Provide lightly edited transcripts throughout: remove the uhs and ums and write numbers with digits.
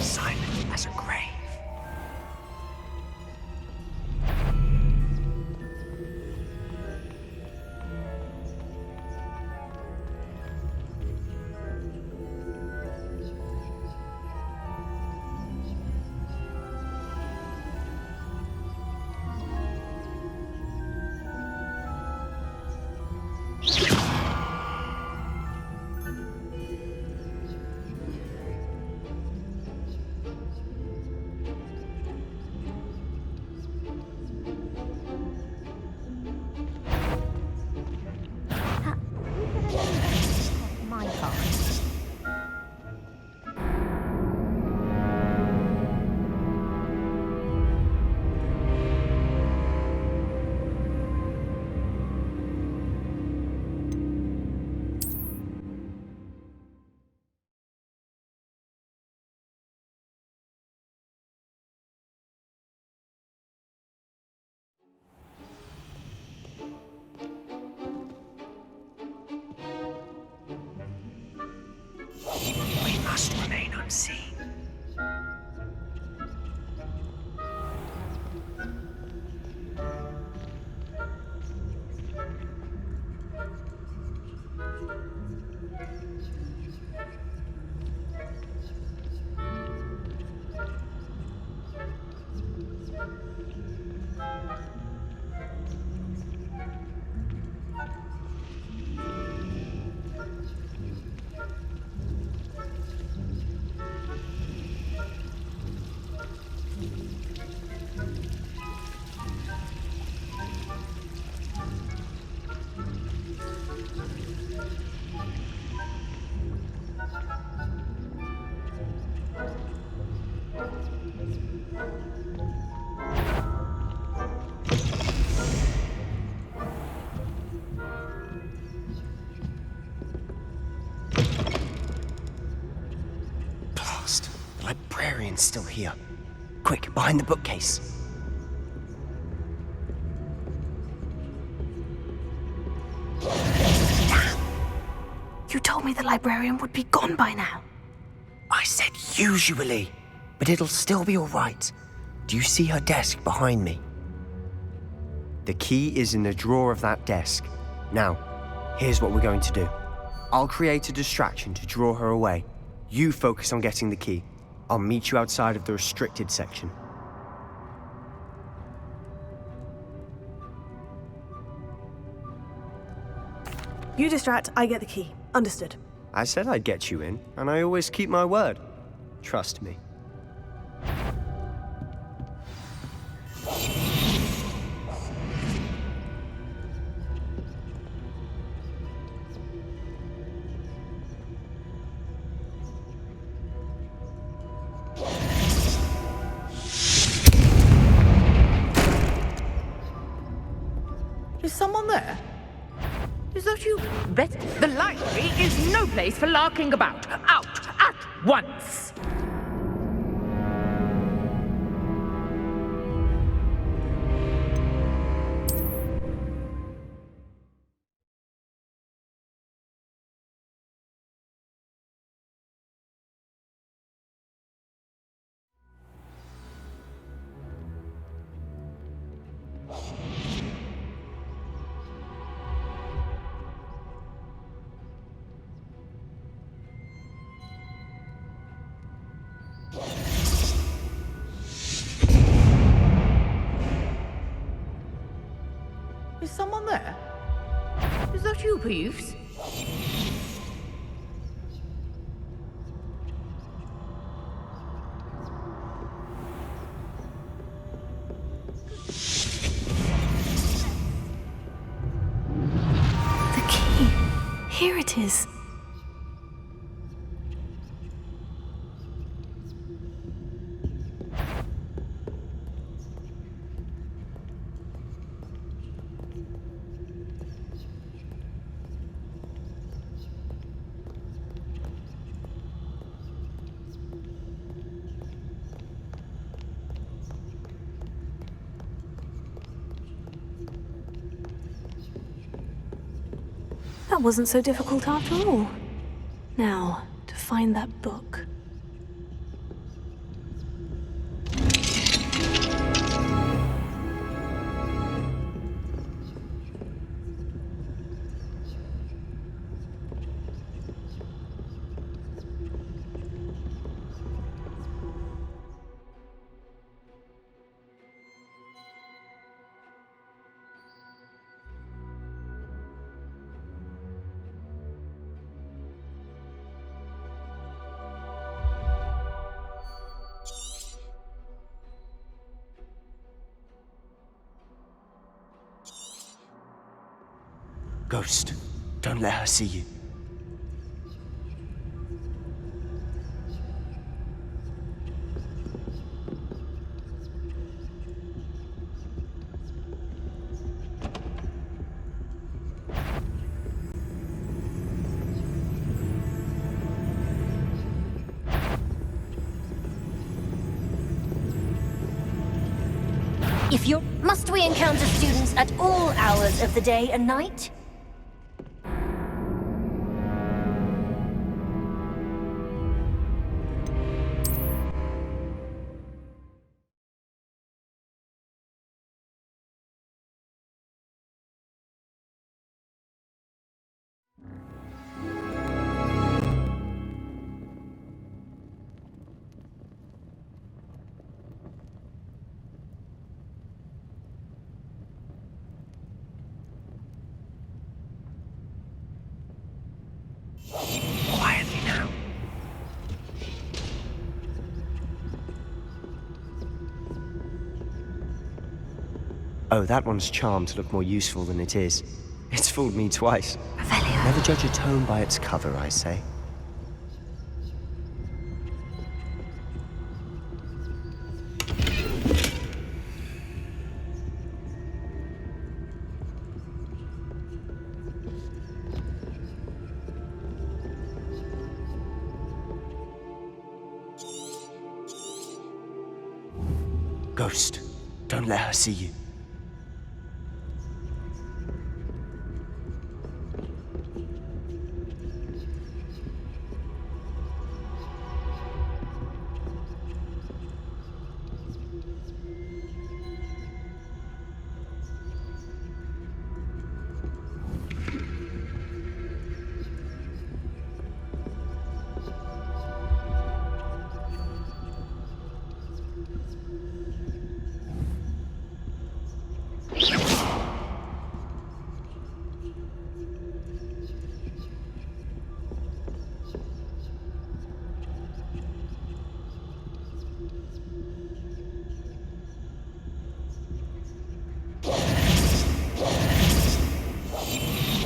Silent as a grave. My part. We must remain unseen. Blast! The librarian's still here. Quick, behind the bookcase. You told me the librarian would be gone by now. I said usually, but it'll still be all right. Do you see her desk behind me? The key is in the drawer of that desk. Now, here's what we're going to do. I'll create a distraction to draw her away. You focus on getting the key. I'll meet you outside of the restricted section. You distract, I get the key. Understood. I said I'd get you in, and I always keep my word. Trust me. Is someone there? Is that you? Bet the library is no place for larking about. Out at once! Is someone there? Is that you, Peeves? The key. Here it is. That wasn't so difficult after all. Now, to find that book. Ghost, don't let her see you. If you're... Must we encounter students at all hours of the day and night? Quietly now. Oh, that one's charmed to look more useful than it is. It's fooled me twice. Revelio. Never judge a tome by its cover, I say. Ghost, don't let her see you.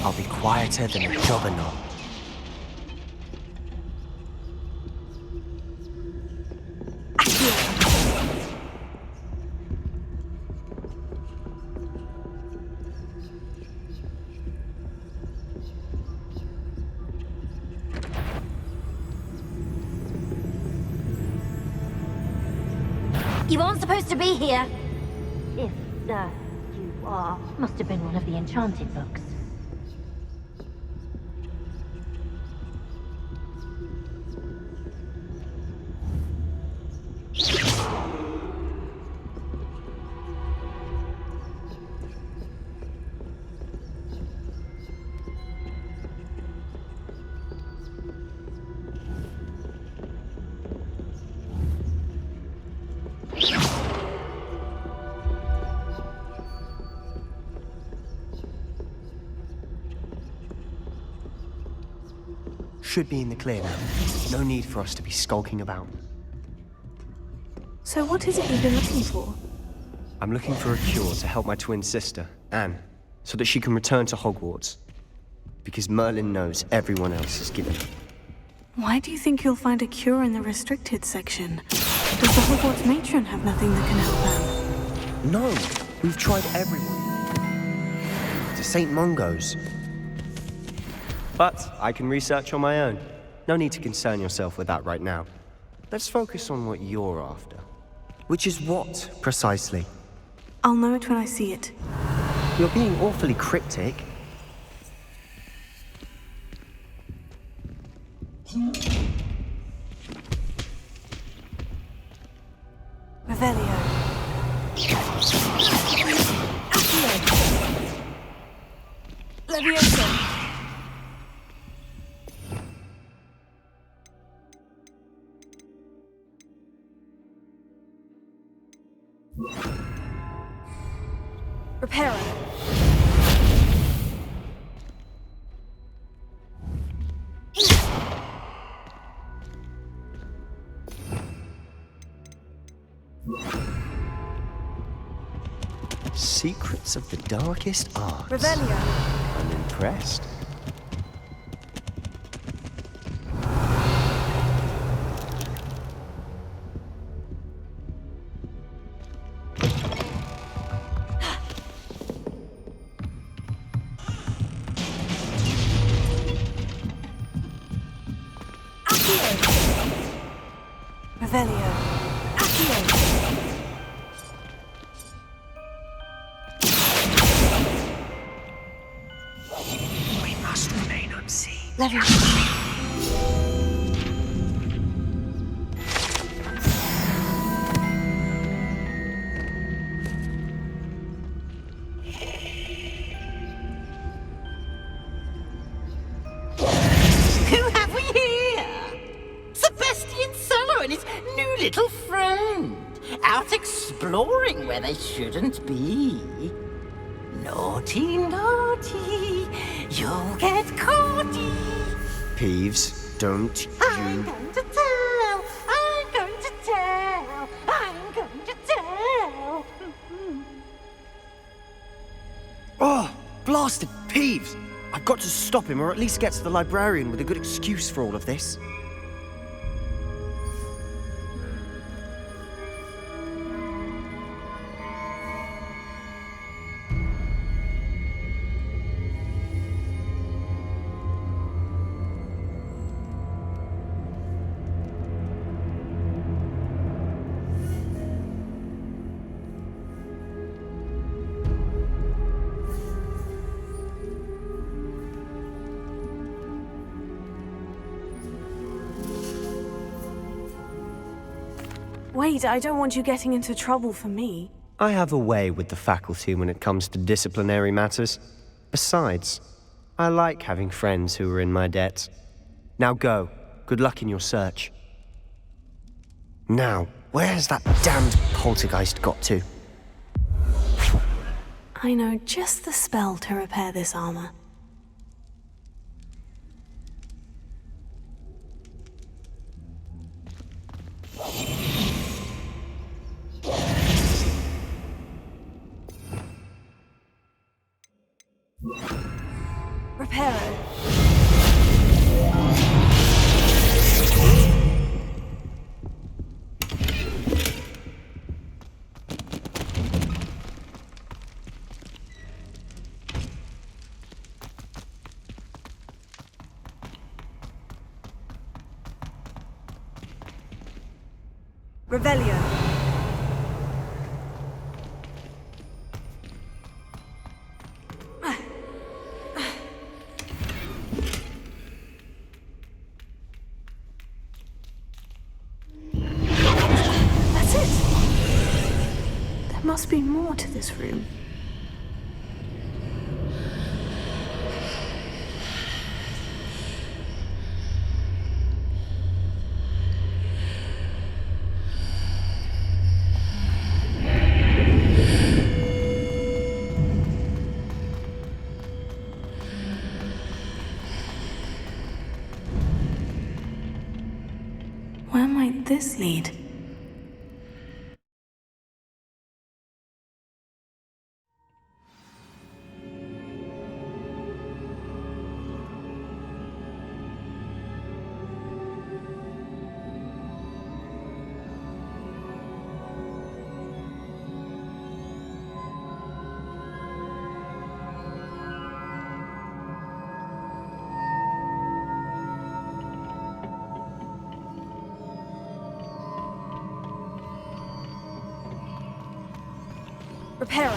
I'll be quieter than a juggernaut. You aren't supposed to be here. If, you are. Must have been one of the enchanted books. Should be in the clear now. No need for us to be skulking about. So what is it you've been looking for? I'm looking for a cure to help my twin sister, Anne, so that she can return to Hogwarts. Because Merlin knows everyone else is given up. Why do you think you'll find a cure in the restricted section? Does the Hogwarts matron have nothing that can help Anne? No, we've tried everyone. To St. Mungo's. But I can research on my own. No need to concern yourself with that right now. Let's focus on what you're after. Which is what, precisely? I'll know it when I see it. You're being awfully cryptic. Revelio. Leviosa. Reparo. Secrets of the darkest arts. Revelio. I'm impressed. Revelio. We must remain unseen. Leviosa. Who have we here? Sebastian Sallow and his new little friend. Out exploring where they shouldn't be. Naughty, naughty. You'll get caughty. Peeves, don't I'm you... going to tell. I'm going to tell. I'm going to tell. Oh, blasted Peeves! I've got to stop him, or at least get to the librarian with a good excuse for all of this. Wait, I don't want you getting into trouble for me. I have a way with the faculty when it comes to disciplinary matters. Besides, I like having friends who are in my debt. Now go. Good luck in your search. Now, where's that damned poltergeist got to? I know just the spell to repair this armor. Reparo. Revelio. That's it! There must be more to this room. Where might this lead? Reparo.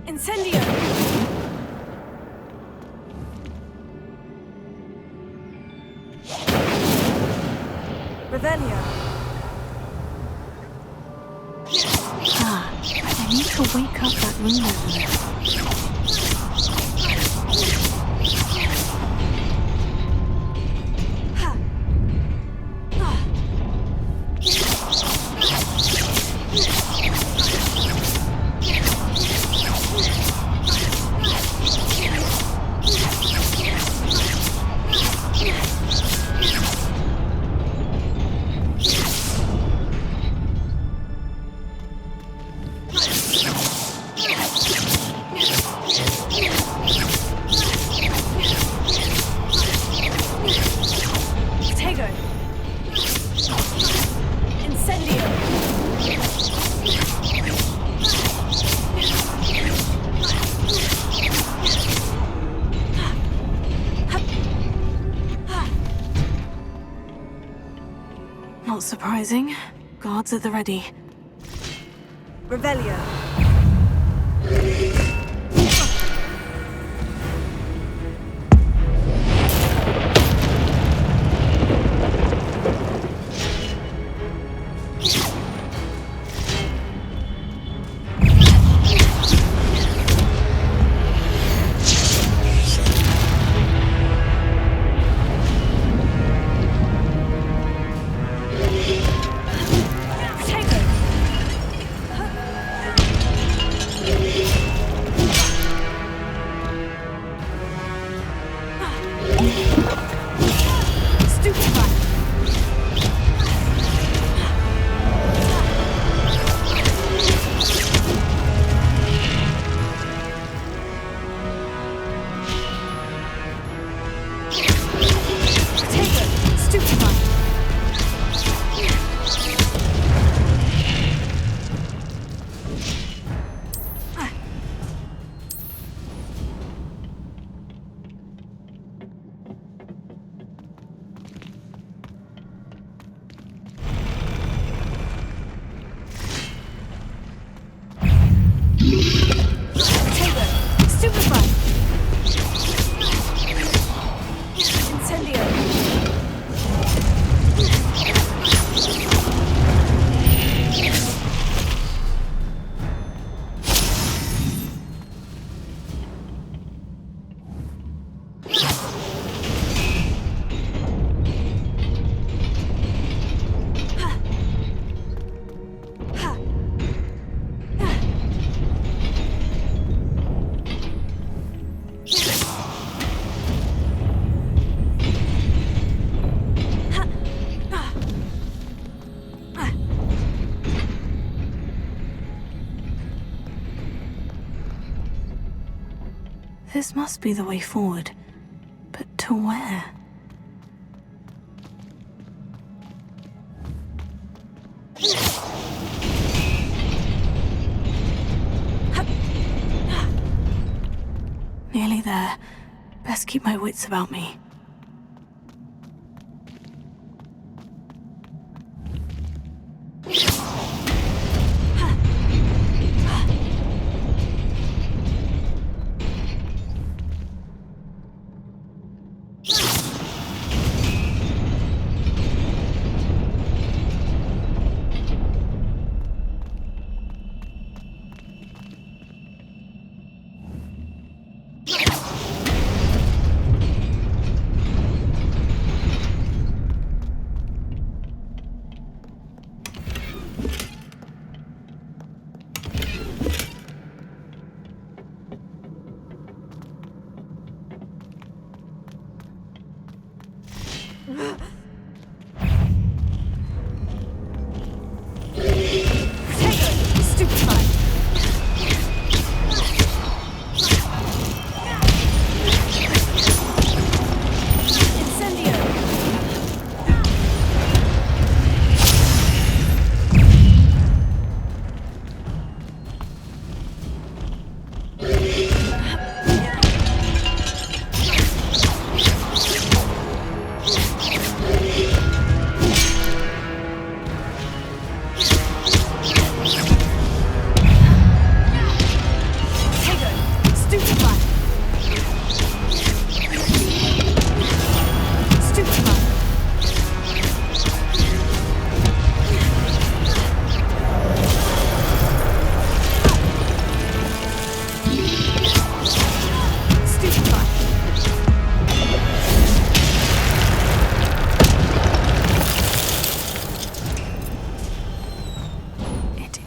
Incendio! Revelio. I need to wake up that room over there. Not surprising. Guards at the ready. Revelio. This must be the way forward. But to where? Nearly there. Best keep my wits about me.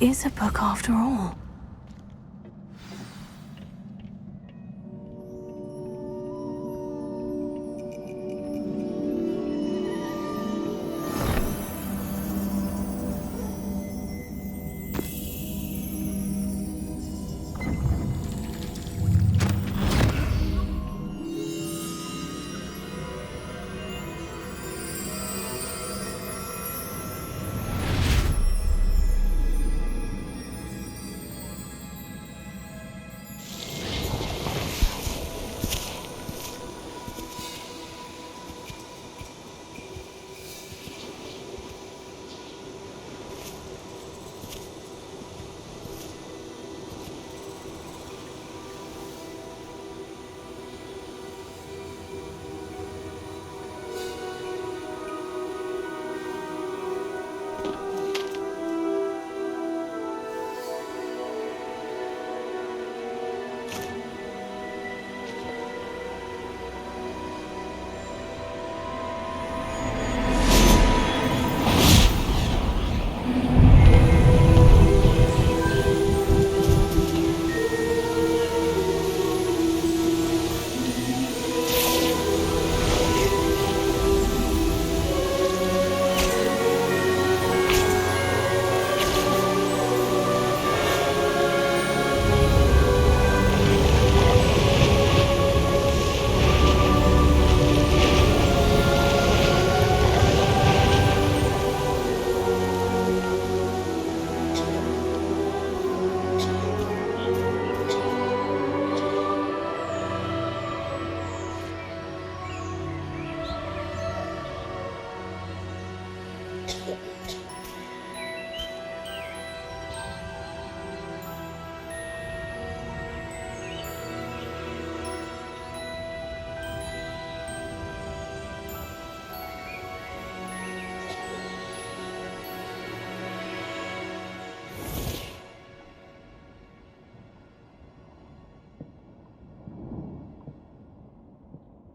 is a book after all.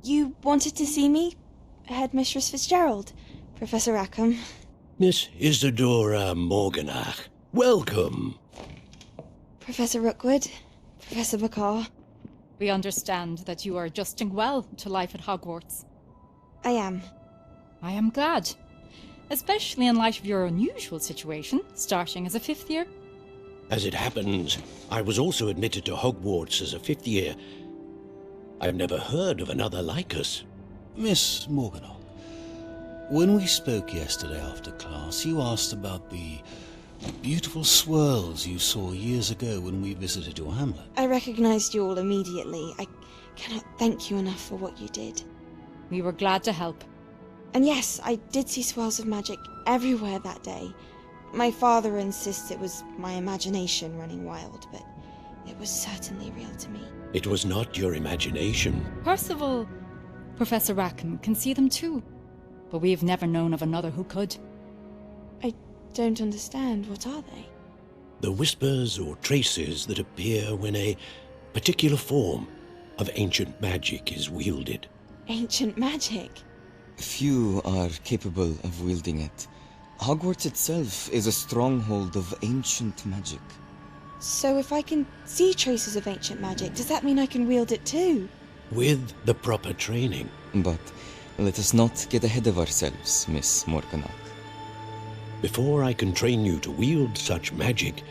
You wanted to see me? Headmistress Fitzgerald, Professor Rackham. Miss Isadora Morganach, welcome. Professor Rookwood, Professor Bakar. We understand that you are adjusting well to life at Hogwarts. I am. I am glad. Especially in light of your unusual situation, starting as a 5th year. As it happens, I was also admitted to Hogwarts as a 5th year. I've never heard of another like us. Miss Morganach, when we spoke yesterday after class, you asked about the beautiful swirls you saw years ago when we visited your hamlet. I recognized you all immediately. I cannot thank you enough for what you did. We were glad to help. And yes, I did see swirls of magic everywhere that day. My father insists it was my imagination running wild, but it was certainly real to me. It was not your imagination. Percival, Professor Rackham can see them too, but we have never known of another who could. I don't understand. What are they? The whispers or traces that appear when a particular form of ancient magic is wielded. Ancient magic? Few are capable of wielding it. Hogwarts itself is a stronghold of ancient magic. So if I can see traces of ancient magic, does that mean I can wield it too? With the proper training. But let us not get ahead of ourselves, Miss Morganach. Before I can train you to wield such magic,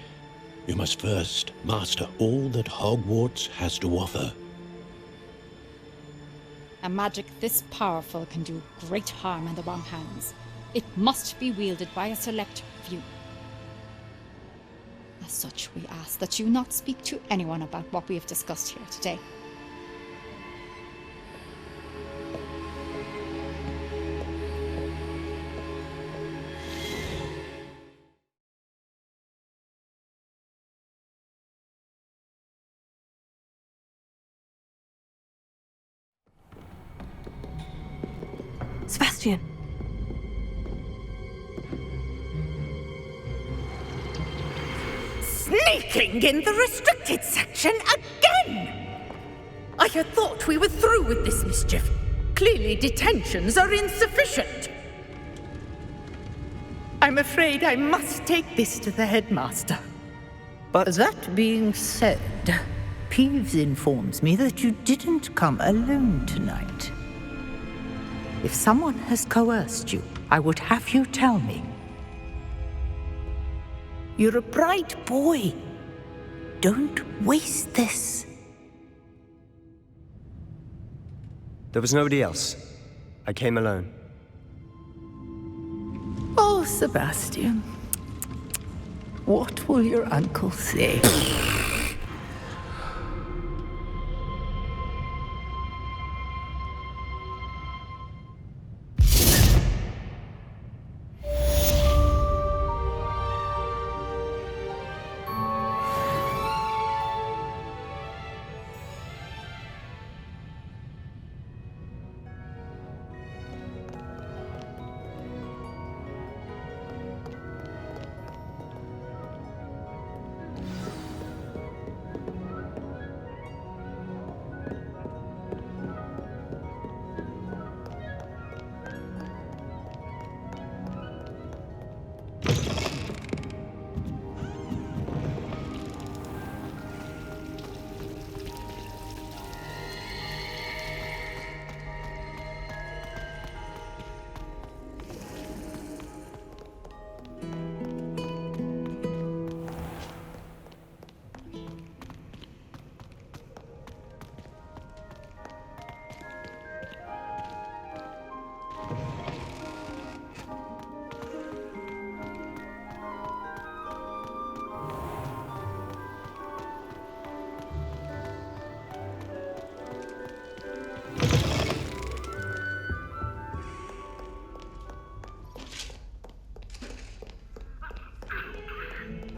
you must first master all that Hogwarts has to offer. A magic this powerful can do great harm in the wrong hands. It must be wielded by a select few. As such, we ask that you not speak to anyone about what we have discussed here today. Sebastian! Sneaking in the restricted section again! I had thought we were through with this mischief. Clearly detentions are insufficient. I'm afraid I must take this to the headmaster. But That being said, Peeves informs me that you didn't come alone tonight. If someone has coerced you, I would have you tell me. You're a bright boy. Don't waste this. there was nobody else. I came alone. Oh, Sebastian. What will your uncle say?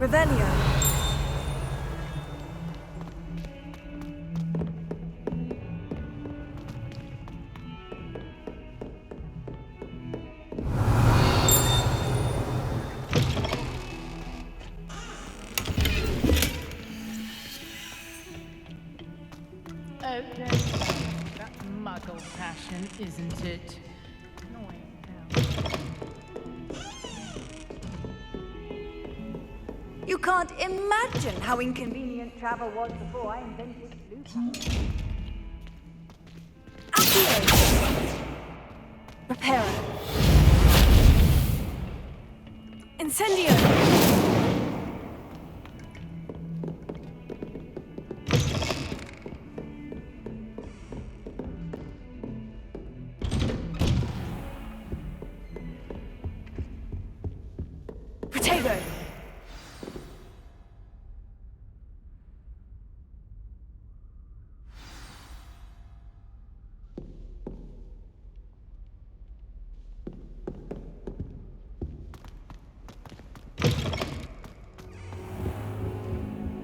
Revelio. Okay. That muggle passion, isn't it? You can't imagine how inconvenient travel was before I invented Bluetooth. Accio! Reparo. Incendio! Potato!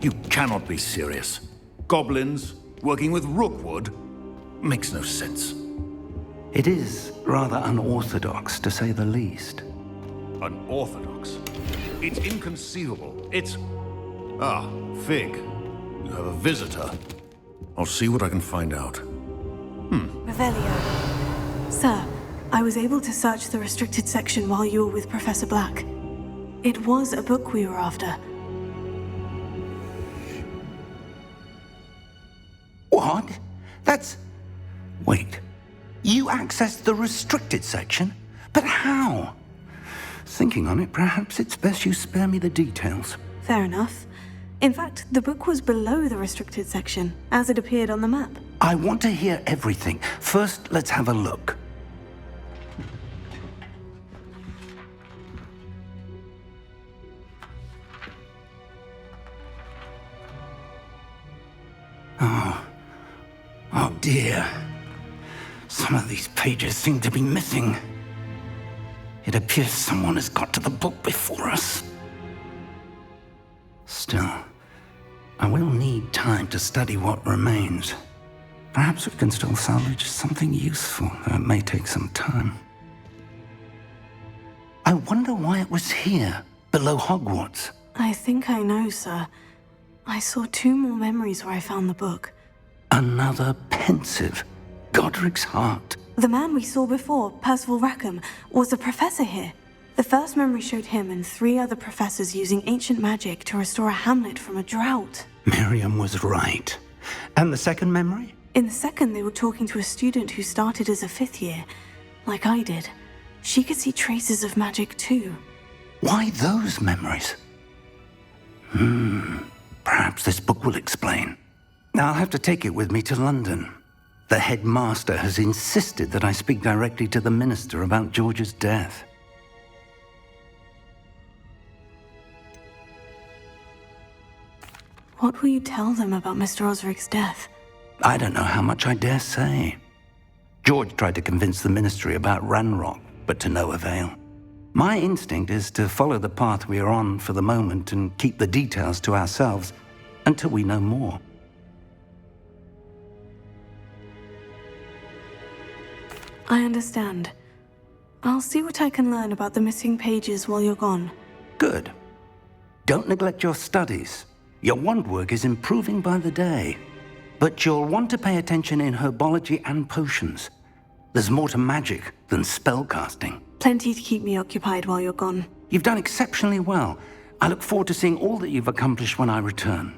You cannot be serious. Goblins working with Rookwood makes no sense. It is rather unorthodox, to say the least. Unorthodox? It's inconceivable. It's... Ah, Fig. You have a visitor. I'll see what I can find out. Revelio. Sir, I was able to search the restricted section while you were with Professor Black. It was a book we were after. What? That's... Wait. You accessed the restricted section? But how? Thinking on it, perhaps it's best you spare me the details. Fair enough. In fact, the book was below the restricted section, as it appeared on the map. I want to hear everything. First, let's have a look. Oh dear. Some of these pages seem to be missing. It appears someone has got to the book before us. Still, I will need time to study what remains. Perhaps we can still salvage something useful, though it may take some time. I wonder why it was here, below Hogwarts. I think I know, sir. I saw 2 more memories where I found the book. Another pensive. Godric's heart. The man we saw before, Percival Rackham, was a professor here. The first memory showed him and 3 other professors using ancient magic to restore a hamlet from a drought. Miriam was right. And the second memory? In the second, they were talking to a student who started as a 5th year, like I did. She could see traces of magic too. Why those memories? Perhaps this book will explain. Now I'll have to take it with me to London. The headmaster has insisted that I speak directly to the minister about George's death. What will you tell them about Mr. Osric's death? I don't know how much I dare say. George tried to convince the ministry about Ranrock, but to no avail. My instinct is to follow the path we are on for the moment and keep the details to ourselves until we know more. I understand. I'll see what I can learn about the missing pages while you're gone. Good. Don't neglect your studies. Your wand work is improving by the day. But you'll want to pay attention in herbology and potions. There's more to magic than spellcasting. Plenty to keep me occupied while you're gone. You've done exceptionally well. I look forward to seeing all that you've accomplished when I return.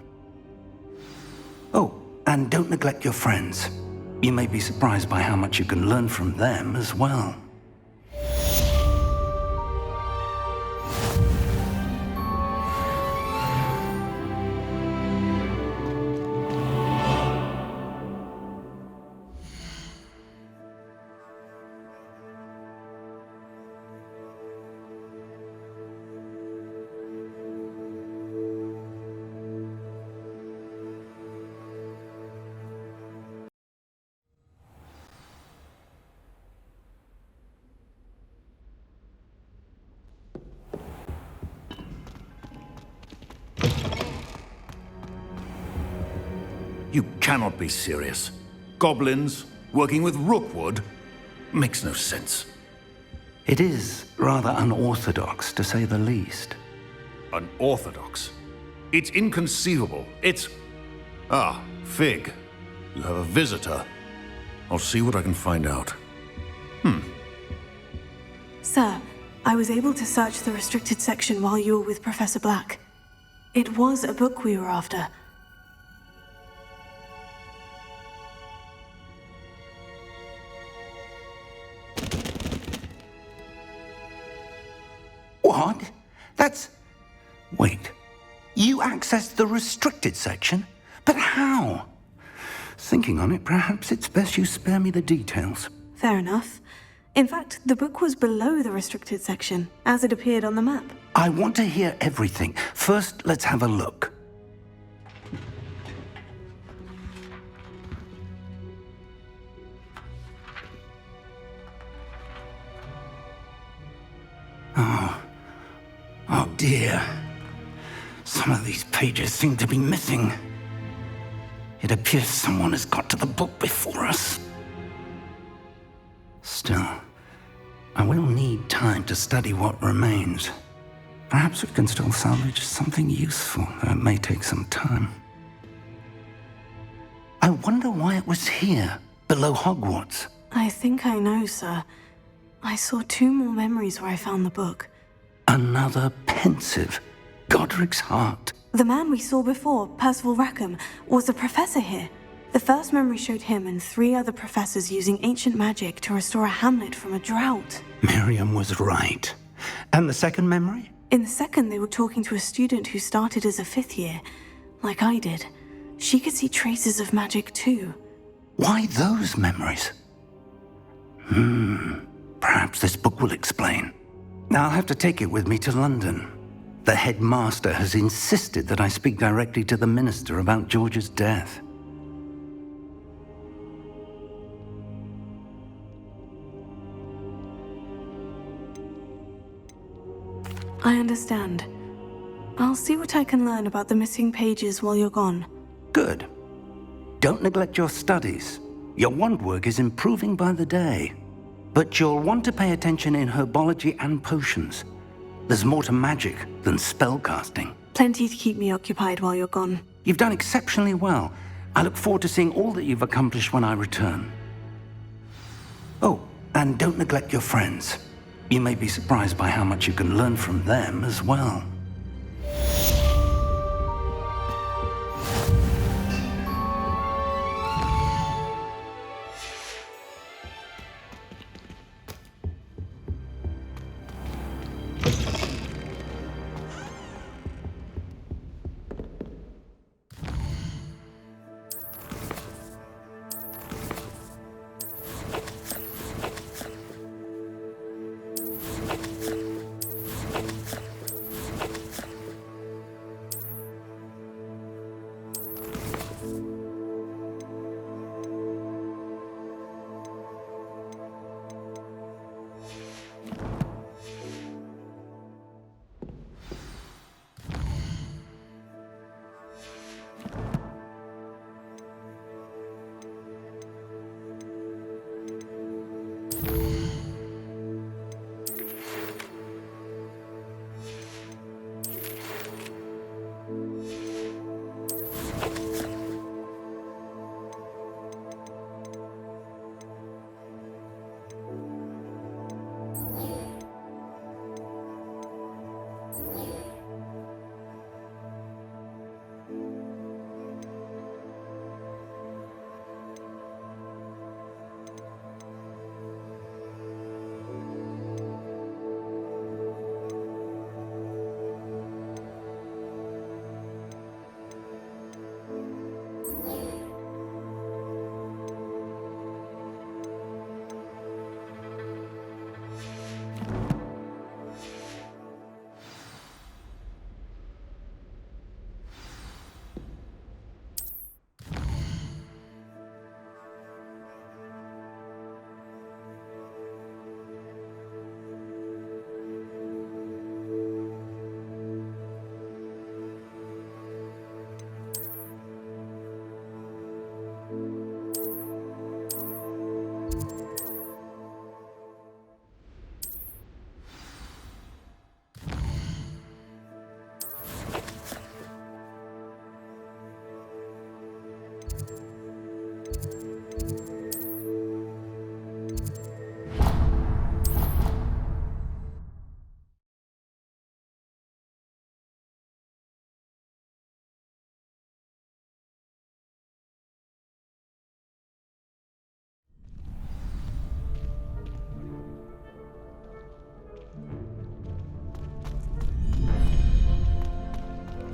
Oh, and don't neglect your friends. You may be surprised by how much you can learn from them as well. You cannot be serious. Goblins working with Rookwood? Makes no sense. It is rather unorthodox, to say the least. Unorthodox? It's inconceivable. It's... Ah, Fig. You have a visitor. I'll see what I can find out. Sir, I was able to search the restricted section while you were with Professor Black. It was a book we were after. What? That's... Wait. You accessed the restricted section? But how? Thinking on it, perhaps it's best you spare me the details. Fair enough. In fact, the book was below the restricted section, as it appeared on the map. I want to hear everything. First, let's have a look. Oh dear. Some of these pages seem to be missing. It appears someone has got to the book before us. Still, I will need time to study what remains. Perhaps we can still salvage something useful, though it may take some time. I wonder why it was here, below Hogwarts. I think I know, sir. I saw 2 more memories where I found the book. Another pensive. Godric's heart. The man we saw before, Percival Rackham, was a professor here. The first memory showed him and 3 other professors using ancient magic to restore a hamlet from a drought. Miriam was right. And the second memory? In the second, they were talking to a student who started as a 5th year, like I did. She could see traces of magic too. Why those memories? Perhaps this book will explain. Now I'll have to take it with me to London. The headmaster has insisted that I speak directly to the minister about George's death. I understand. I'll see what I can learn about the missing pages while you're gone. Good. Don't neglect your studies. Your wand work is improving by the day. But you'll want to pay attention in herbology and potions. There's more to magic than spellcasting. Plenty to keep me occupied while you're gone. You've done exceptionally well. I look forward to seeing all that you've accomplished when I return. Oh, and don't neglect your friends. You may be surprised by how much you can learn from them as well.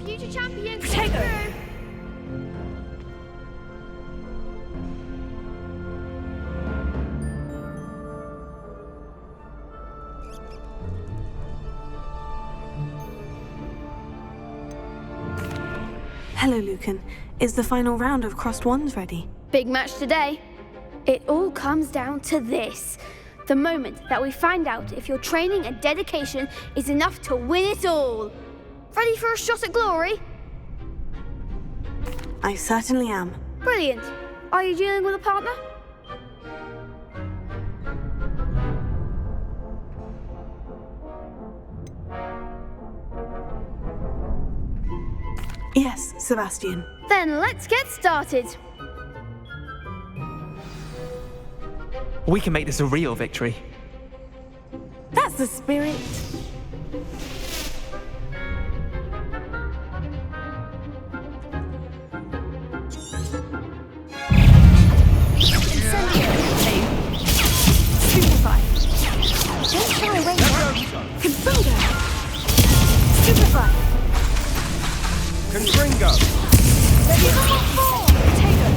Future champions, Potato! through! Hello, Lucan. Is the final round of Crossed Wands ready? Big match today. It all comes down to this. The moment that we find out if your training and dedication is enough to win it all. Ready for a shot at glory? I certainly am. Brilliant. Are you dealing with a partner? Yes, Sebastian. Then let's get started. We can make this a real victory. That's the spirit. Stupefy. Don't shy away now. Confringo. Stupefy. Confringo. Ready for Potato.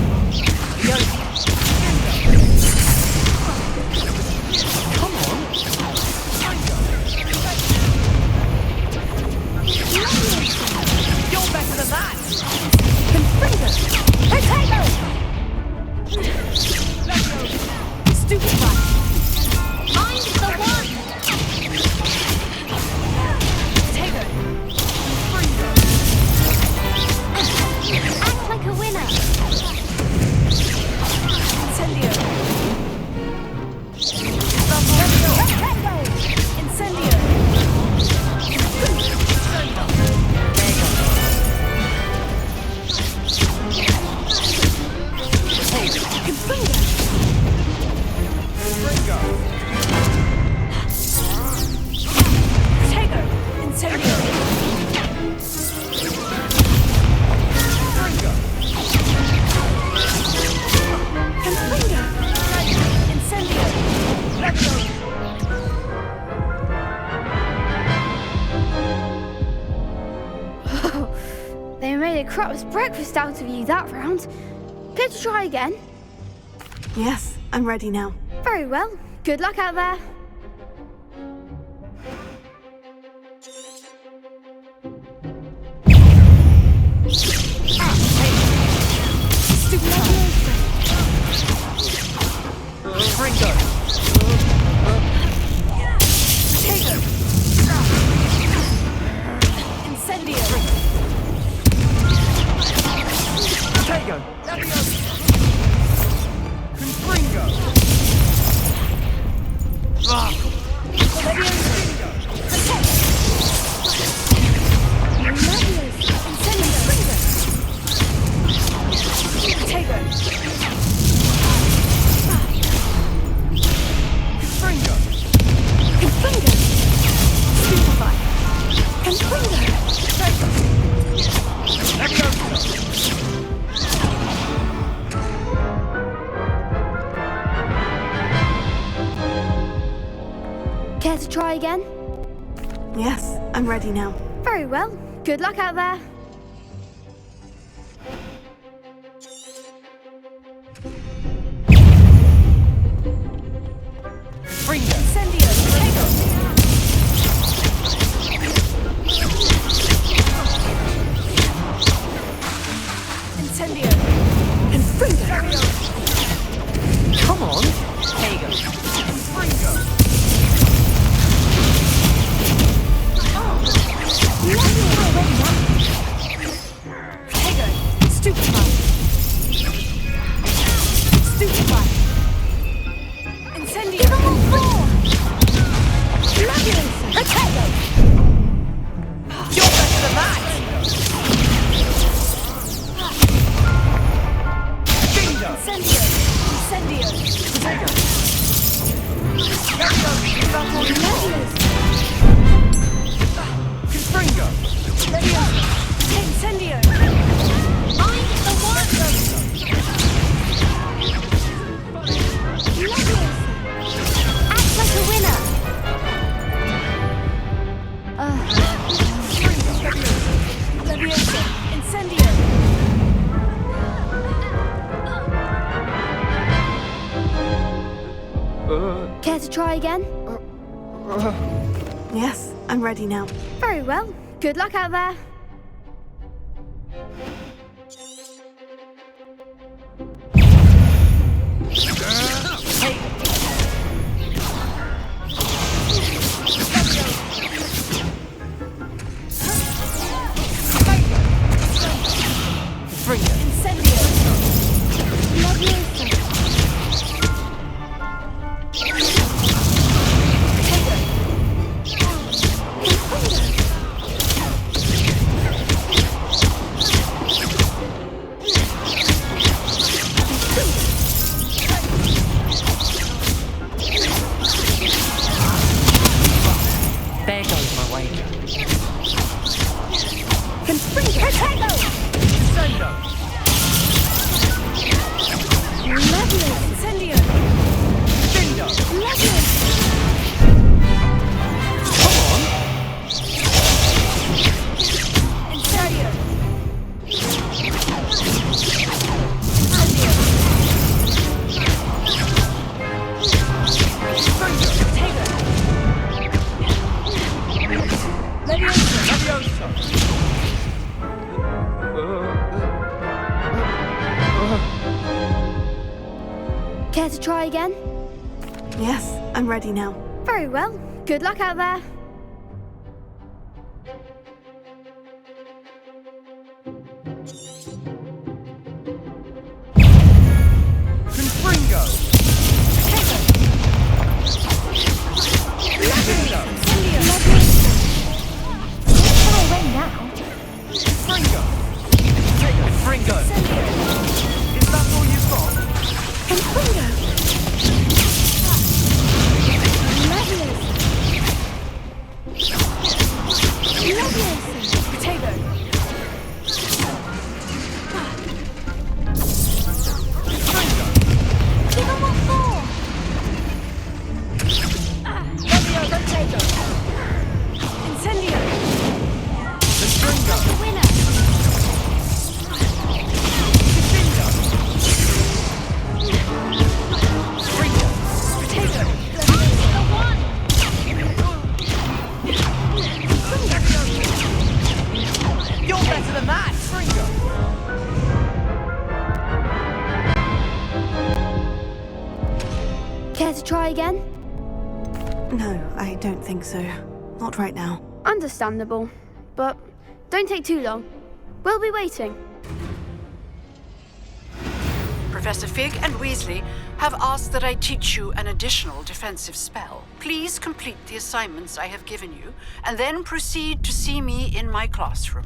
Come on. You're better than that. Confringo. Potato. Stupefy. I'm the one. Potato. Act like a winner. made a crap's breakfast out of you that round. Care to try again? Yes, I'm ready now. Very well. Good luck out there. Ringo! Potato! Incendio! Potato! Confringo! Care to try again? Yes, I'm ready now. Very well. Good luck out there. Ringo! Incendio! Potato! Incendio! Confringo! Come on! Potato! Confringo! Potato! Stupefy! Stupefy! Incendio! Potato! You're better than that! Bingo! Incendio! Incendio! Potato! That's all you got. Confringo! Incendio! Mind the water! Act like a winner. Leviosa! Incendio! Care to try again? Yes, I'm ready now. Very well. Good luck out there. Incendio! There goes my wager. Potato! Sendo! Incendio! Bingo! Come on! Incendio! Leviosa! Care to try again? Yes, I'm ready now. Very well. Good luck out there. Confringo! Far away now. Fringo! Fringo! Is that all you've got? And Fringo. Potato! Give him what for? Potato! Incendio! The Fringo! The winner. try again? No, I don't think so. Not right now. Understandable. But don't take too long. We'll be waiting. Professor Fig and Weasley have asked that I teach you an additional defensive spell. Please complete the assignments I have given you, and then proceed to see me in my classroom.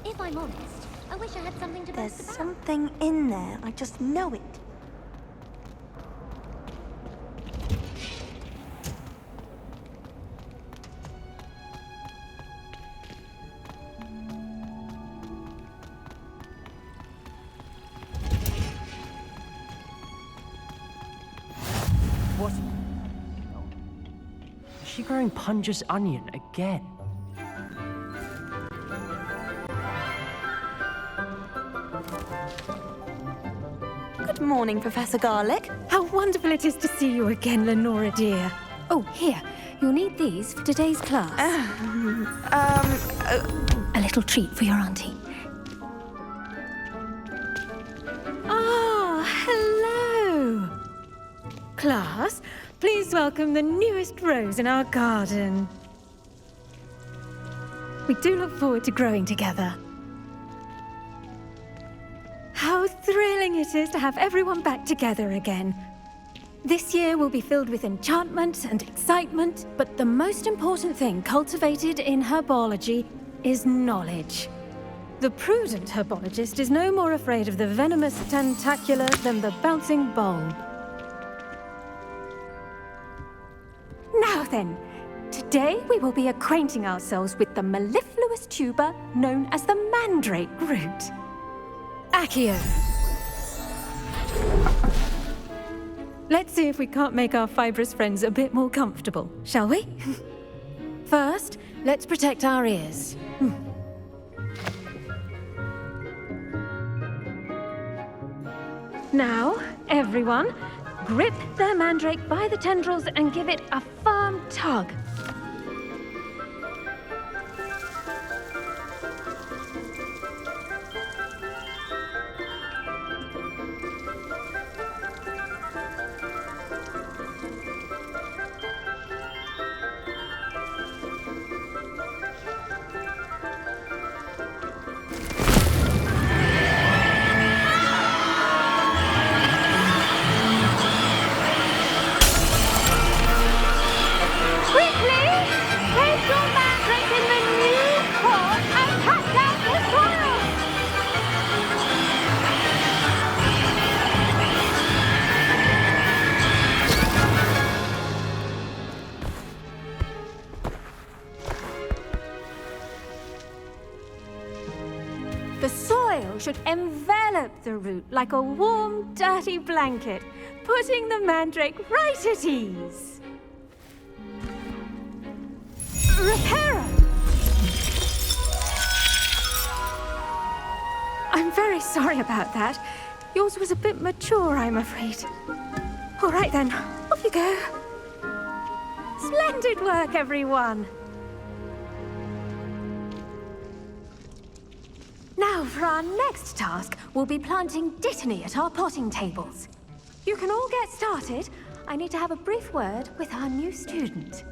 If I'm honest, I wish I had something to There's boast about. something in there. I just know it. What? Is she growing Punja's onion again? Good morning, Professor Garlick. How wonderful it is to see you again, Lenora dear. Oh, here. You'll need these for today's class. A little treat for your auntie. Ah, hello. Class, please welcome the newest rose in our garden. We do look forward to growing together. How thrilling it is to have everyone back together again. This year will be filled with enchantment and excitement, but the most important thing cultivated in herbology is knowledge. The prudent herbologist is no more afraid of the venomous tentacular than the bouncing bulb. Now then, today we will be acquainting ourselves with the mellifluous tuber known as the mandrake root. Accio. Let's see if we can't make our fibrous friends a bit more comfortable, shall we? First, let's protect our ears. Now, everyone, grip the mandrake by the tendrils and give it a firm tug. The soil should envelop the root like a warm, dirty blanket, putting the mandrake right at ease. Reparo! I'm very sorry about that. Yours was a bit mature, I'm afraid. All right then, off you go. Splendid work, everyone. Now, for our next task, we'll be planting Dittany at our potting tables. You can all get started. I need to have a brief word with our new student.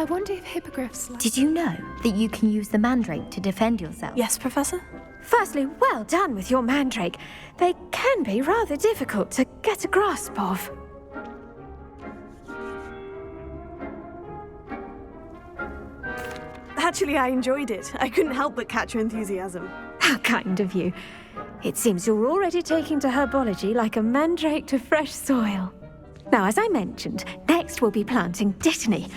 I wonder if hippogriffs like... Did you know that you can use the mandrake to defend yourself? Yes, Professor? Firstly, well done with your mandrake. They can be rather difficult to get a grasp of. Actually, I enjoyed it. I couldn't help but catch your enthusiasm. How kind of you. It seems you're already taking to herbology like a mandrake to fresh soil. Now, as I mentioned, next we'll be planting dittany.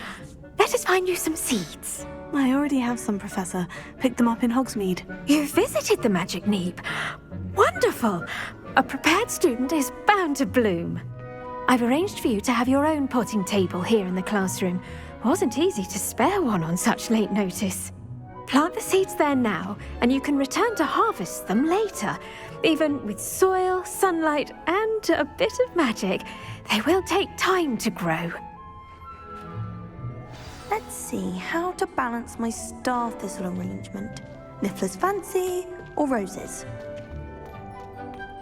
Let us find you some seeds. I already have some, Professor. Picked them up in Hogsmeade. You visited the Magic Neep. Wonderful! A prepared student is bound to bloom. I've arranged for you to have your own potting table here in the classroom. Wasn't easy to spare one on such late notice. Plant the seeds there now, and you can return to harvest them later. Even with soil, sunlight, and a bit of magic, they will take time to grow. Let's see how to balance my star thistle arrangement. Niffler's Fancy or roses?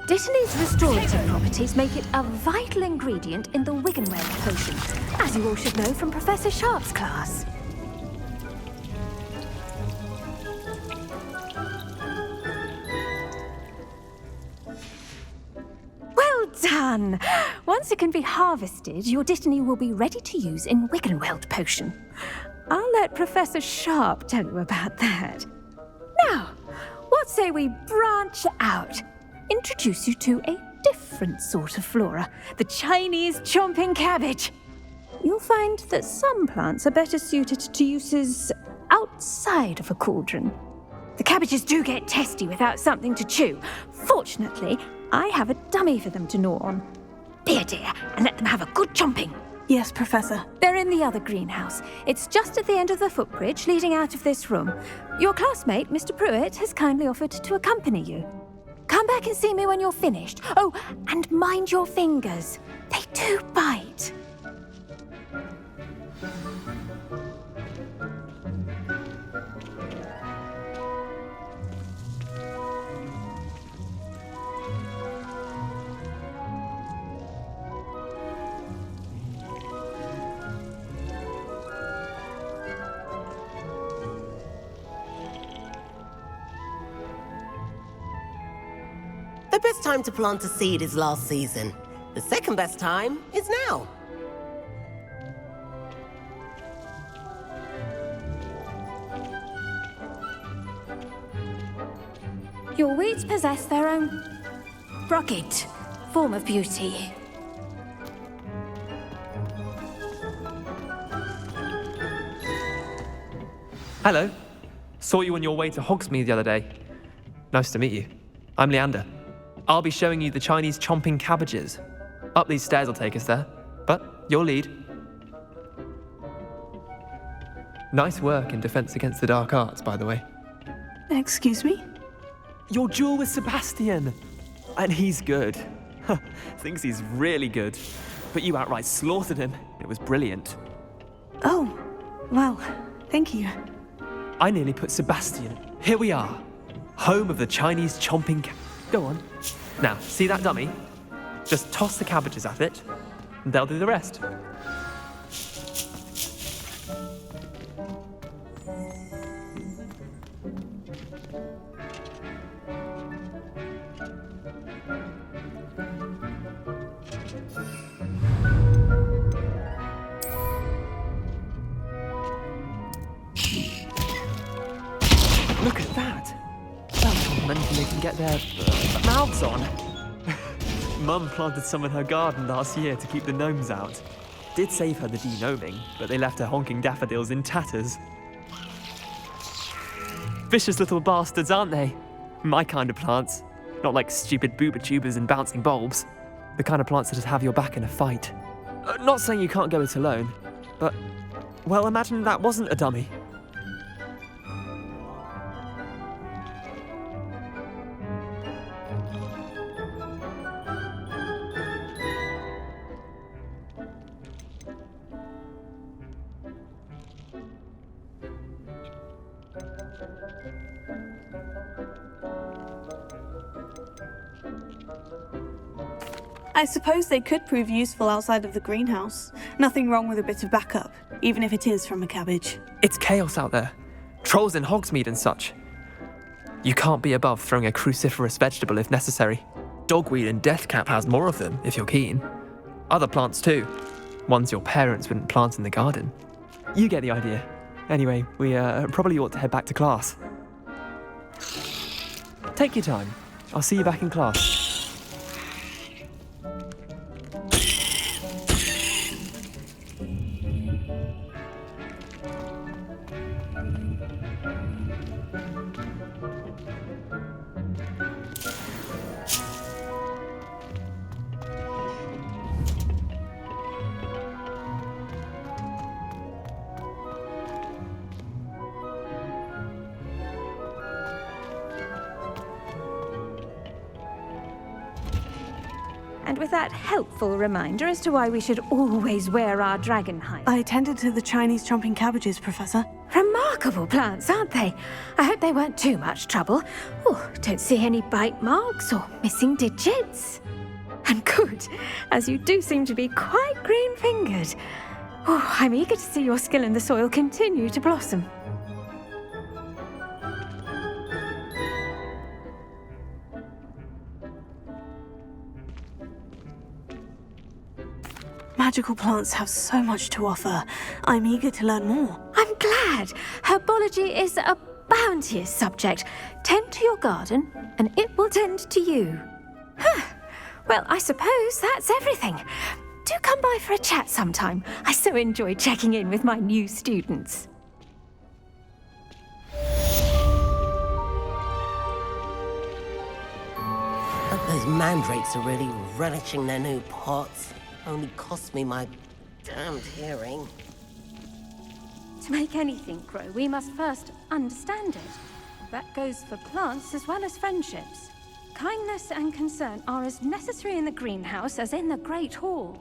Dittany's restorative properties make it a vital ingredient in the Wiggenweld potion, as you all should know from Professor Sharp's class. Well done! Once it can be harvested, your dittany will be ready to use in Wiggenweld potion. I'll let Professor Sharp tell you about that. Now, what say we branch out? Introduce you to a different sort of flora, the Chinese chomping cabbage. You'll find that some plants are better suited to uses outside of a cauldron. The cabbages do get testy without something to chew. Fortunately, I have a dummy for them to gnaw on. Be a dear and let them have a good chomping. Yes, Professor. They're in the other greenhouse. It's just at the end of the footbridge leading out of this room. Your classmate, Mr. Pruitt, has kindly offered to accompany you. Come back and see me when you're finished. Oh, and mind your fingers. They do bite. The best time to plant a seed is last season. The second best time is now. Your weeds possess their own rugged form of beauty. Hello. Saw you on your way to Hogsmeade the other day. Nice to meet you. I'm Leander. I'll be showing you the Chinese chomping cabbages. Up these stairs will take us there, but you'll lead. Nice work in Defense Against the Dark Arts, by the way. Excuse me? Your duel with Sebastian! And he's good. Thinks he's really good. But you outright slaughtered him. It was brilliant. Oh, well, thank you. I nearly put Sebastian. Here we are. Home of the Chinese chomping Go on. Now, see that dummy? Just toss the cabbages at it, and they'll do the rest. Look at that! That's how many they can get their mouths on. Mum planted some in her garden last year to keep the gnomes out. Did save her the de-gnoming, but they left her honking daffodils in tatters. Vicious little bastards, aren't they? My kind of plants. Not like stupid booba tubers and bouncing bulbs. The kind of plants that'd have your back in a fight. Not saying you can't go it alone, but, well, imagine that wasn't a dummy. I suppose they could prove useful outside of the greenhouse. Nothing wrong with a bit of backup, even if it is from a cabbage. It's chaos out there. Trolls in Hogsmeade and such. You can't be above throwing a cruciferous vegetable if necessary. Dogweed and deathcap has more of them, if you're keen. Other plants too. Ones your parents wouldn't plant in the garden. You get the idea. Anyway, we probably ought to head back to class. Take your time. I'll see you back in class. And with that helpful reminder as to why we should always wear our dragon hide. I attended to the Chinese chomping cabbages, Professor. Remarkable plants, aren't they? I hope they weren't too much trouble. Oh, don't see any bite marks or missing digits. And good, as you do seem to be quite green-fingered. Oh, I'm eager to see your skill in the soil continue to blossom. Magical plants have so much to offer. I'm eager to learn more. I'm glad. Herbology is a bounteous subject. Tend to your garden, and it will tend to you. Well, I suppose that's everything. Do come by for a chat sometime. I so enjoy checking in with my new students. Hope those mandrakes are really relishing their new pots. Only cost me my damned hearing. To make anything grow, we must first understand it. That goes for plants as well as friendships. Kindness and concern are as necessary in the greenhouse as in the Great Hall.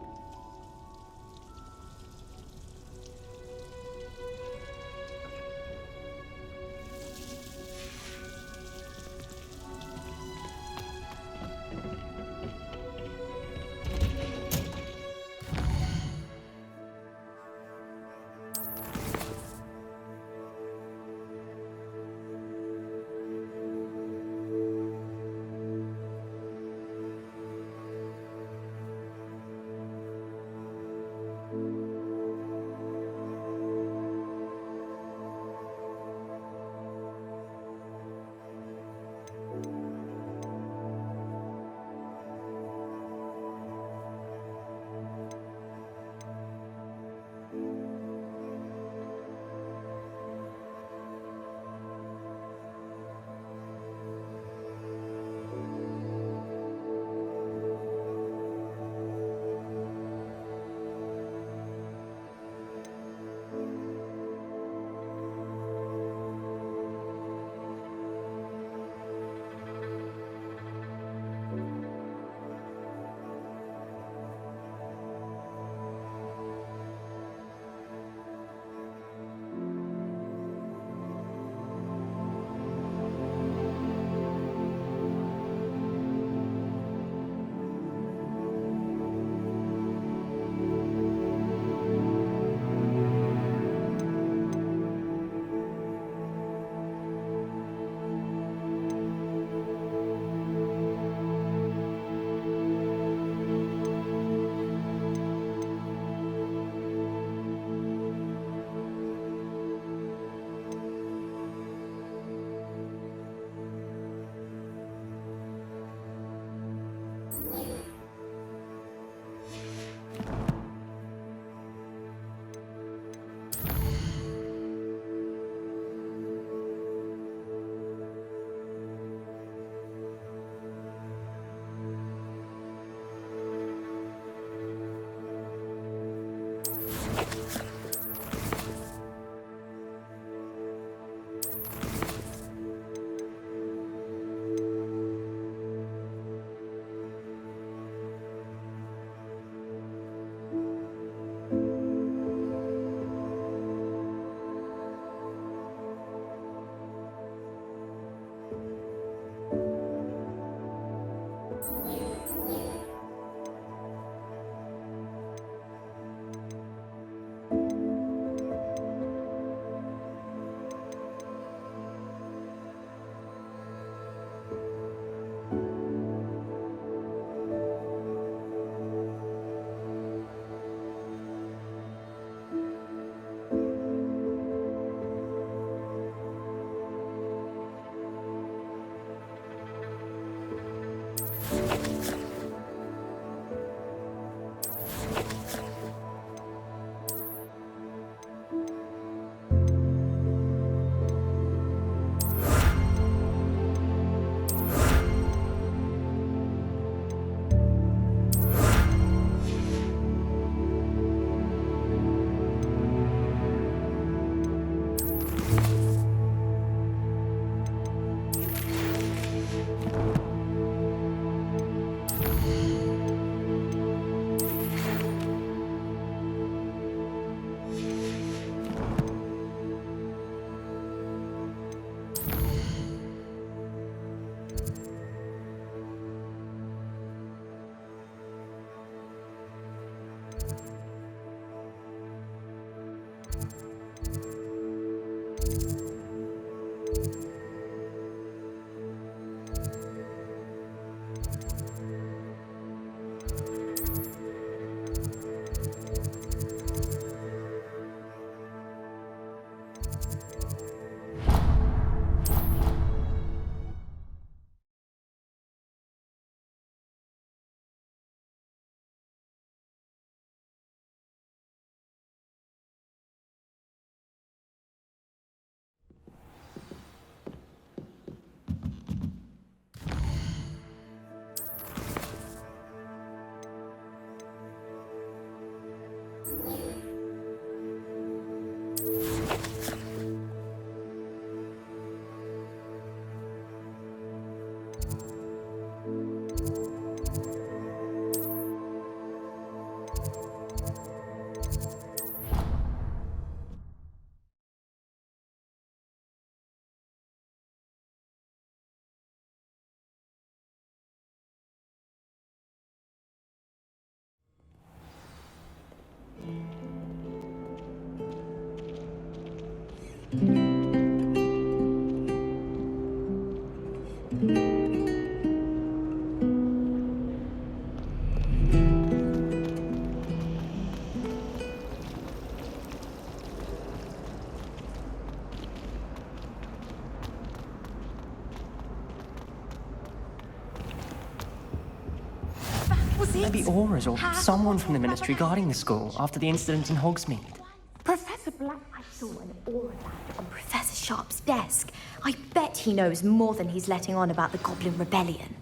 it? Maybe Aura's or someone from the Ministry guarding the school after the incident in Hogsmeade. Professor Black, I saw an aura lamp on Professor Sharp's desk. I bet he knows more than he's letting on about the Goblin Rebellion.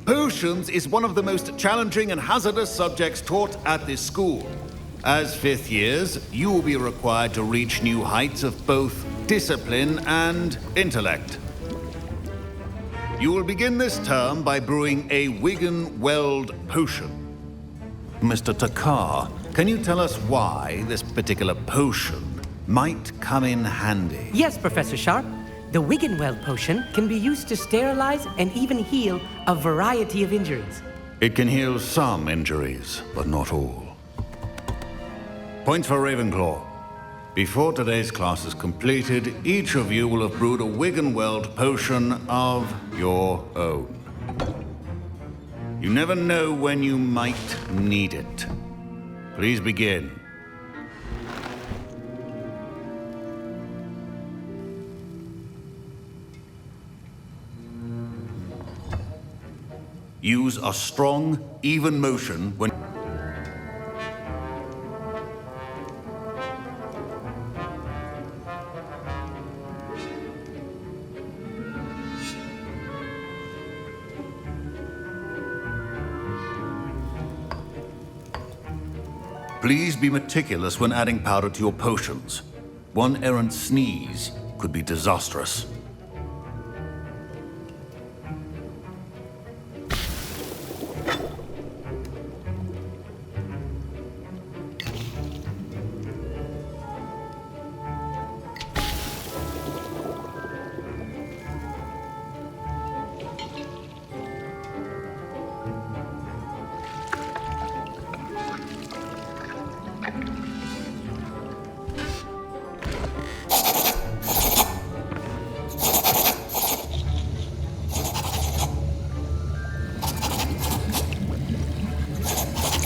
Potions is one of the most challenging and hazardous subjects taught at this school. As fifth years, you will be required to reach new heights of both discipline and intellect. You will begin this term by brewing a Wigan-Weld potion. Mr. Takar, can you tell us why this particular potion might come in handy? Yes, Professor Sharp. The Wigan-Weld potion can be used to sterilize and even heal a variety of injuries. It can heal some injuries, but not all. Points for Ravenclaw. Before today's class is completed, each of you will have brewed a Wigan-Weld potion of your own. You never know when you might need it. Please begin. Use a strong, even motion when... Please be meticulous when adding powder to your potions. One errant sneeze could be disastrous.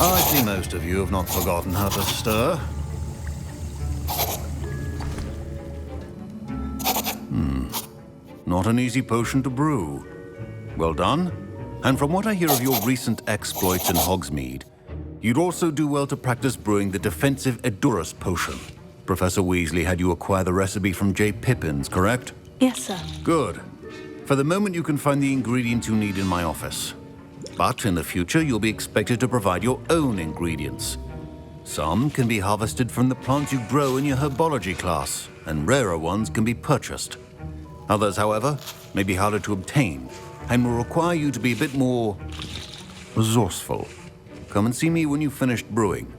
I see most of you have not forgotten how to stir. Not an easy potion to brew. Well done. And from what I hear of your recent exploits in Hogsmeade, you'd also do well to practice brewing the defensive Edurus potion. Professor Weasley had you acquire the recipe from J. Pippin's, correct? Yes, sir. Good. For the moment, you can find the ingredients you need in my office. But in the future, you'll be expected to provide your own ingredients. Some can be harvested from the plants you grow in your herbology class, and rarer ones can be purchased. Others, however, may be harder to obtain, and will require you to be a bit more resourceful. Come and see me when you've finished brewing,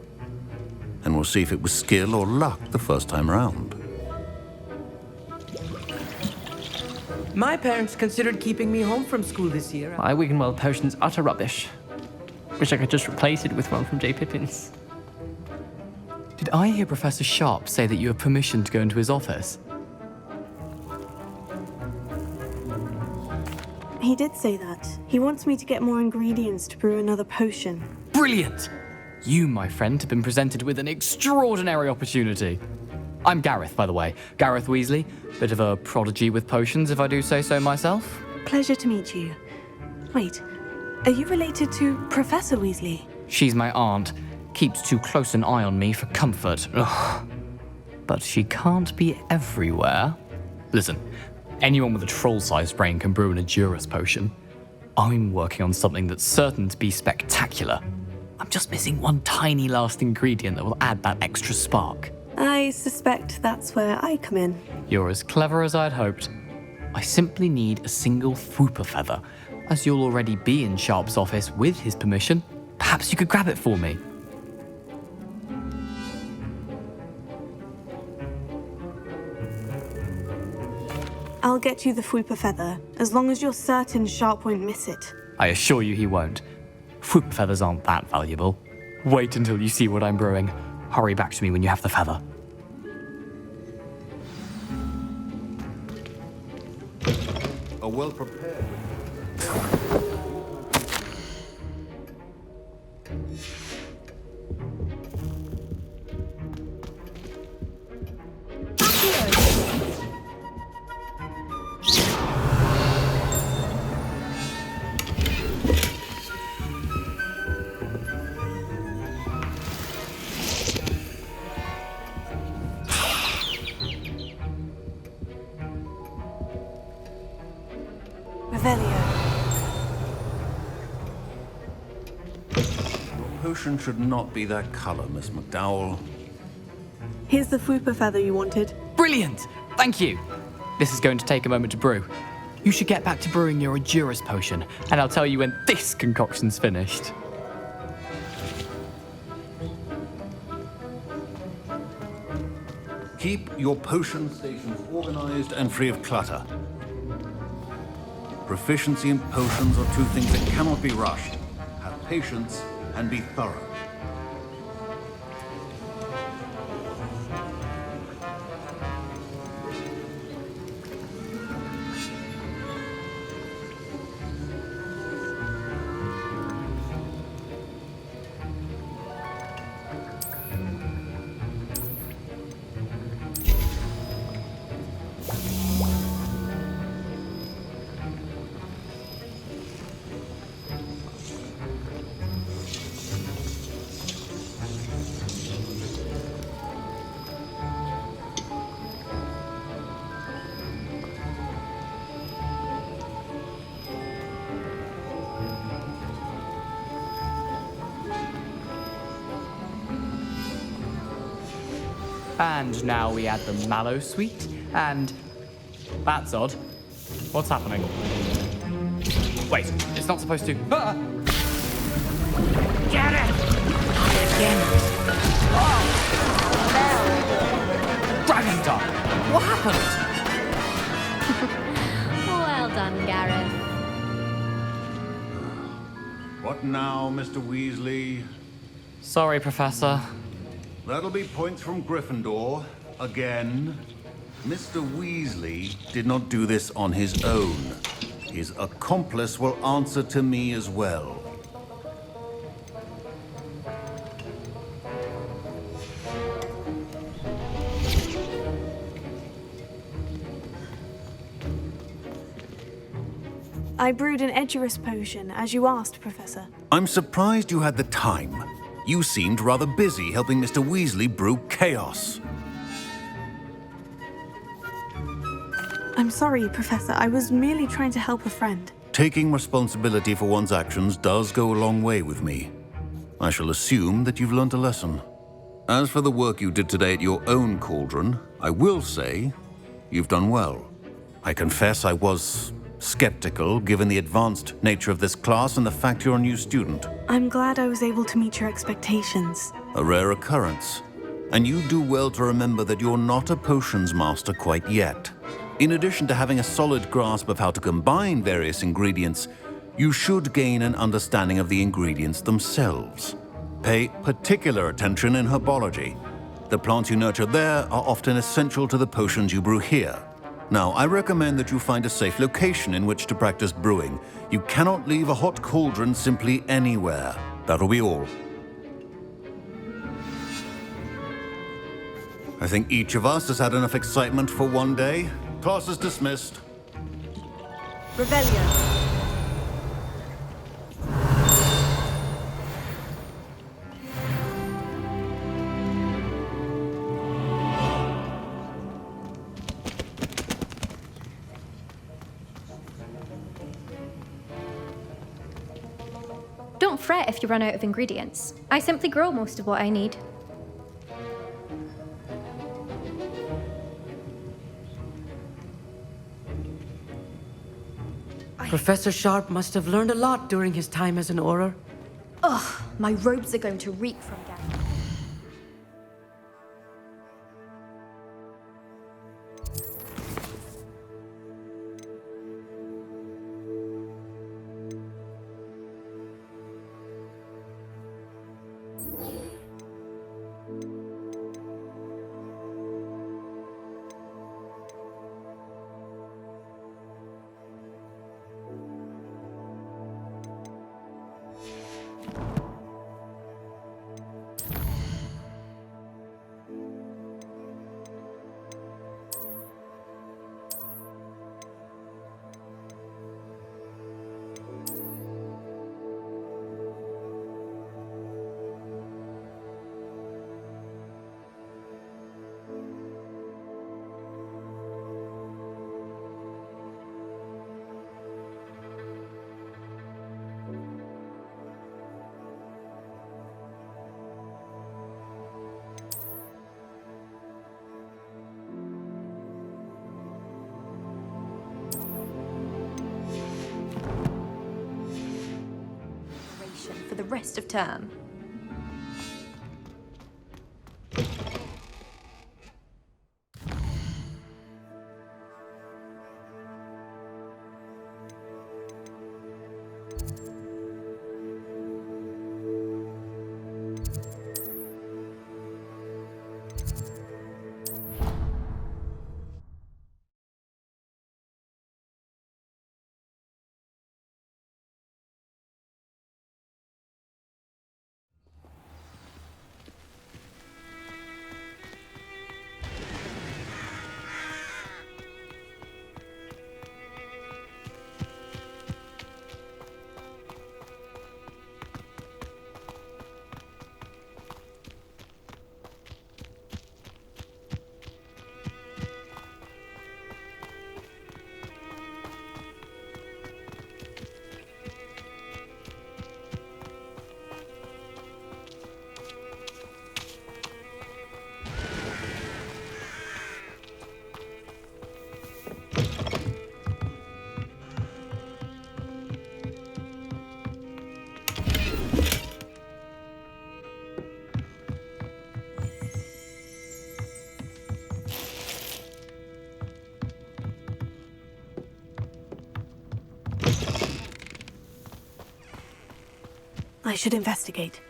and we'll see if it was skill or luck the first time round. My parents considered keeping me home from school this year. My Wigan-Weld potion's utter rubbish. Wish I could just replace it with one from J. Pippin's. Did I hear Professor Sharp say that you have permission to go into his office? He did say that. He wants me to get more ingredients to brew another potion. Brilliant! You, my friend, have been presented with an extraordinary opportunity. I'm Gareth, by the way. Gareth Weasley. Bit of a prodigy with potions, if I do say so myself. Pleasure to meet you. Wait, are you related to Professor Weasley? She's my aunt. Keeps too close an eye on me for comfort. Ugh. But she can't be everywhere. Listen, anyone with a troll-sized brain can brew an Edurus potion. I'm working on something that's certain to be spectacular. I'm just missing one tiny last ingredient that will add that extra spark. I suspect that's where I come in. You're as clever as I'd hoped. I simply need a single Fwooper feather. As you'll already be in Sharp's office with his permission, perhaps you could grab it for me. I'll get you the Fwooper feather, as long as you're certain Sharp won't miss it. I assure you he won't. Fwooper feathers aren't that valuable. Wait until you see what I'm brewing. Hurry back to me when you have the feather. A well-prepared... potion should not be that color, Miss McDowell. Here's the Fupa feather you wanted. Brilliant! Thank you! This is going to take a moment to brew. You should get back to brewing your Endurus potion, and I'll tell you when this concoction's finished. Keep your potion stations organized and free of clutter. Proficiency in potions are two things that cannot be rushed. Have patience and be thorough. And now we add the mallow sweet, and... That's odd. What's happening? Wait, it's not supposed to... Ah! Get it! Again! Oh! Dragon Dog! What happened? Well done, Gareth. What now, Mr. Weasley? Sorry, Professor. That'll be points from Gryffindor. Again. Mr. Weasley did not do this on his own. His accomplice will answer to me as well. I brewed an Edurus potion, as you asked, Professor. I'm surprised you had the time. You seemed rather busy helping Mr. Weasley brew chaos. I'm sorry, Professor. I was merely trying to help a friend. Taking responsibility for one's actions does go a long way with me. I shall assume that you've learnt a lesson. As for the work you did today at your own cauldron, I will say you've done well. I confess I was skeptical, given the advanced nature of this class and the fact you're a new student. I'm glad I was able to meet your expectations. A rare occurrence. And you do well to remember that you're not a potions master quite yet. In addition to having a solid grasp of how to combine various ingredients, you should gain an understanding of the ingredients themselves. Pay particular attention in herbology. The plants you nurture there are often essential to the potions you brew here. Now, I recommend that you find a safe location in which to practice brewing. You cannot leave a hot cauldron simply anywhere. That'll be all. I think each of us has had enough excitement for one day. Class is dismissed. Revelio. Don't fret if you run out of ingredients. I simply grow most of what I need. Professor Sharp must have learned a lot during his time as an Auror. Ugh, my robes are going to reek from gas. rest of term. I should investigate.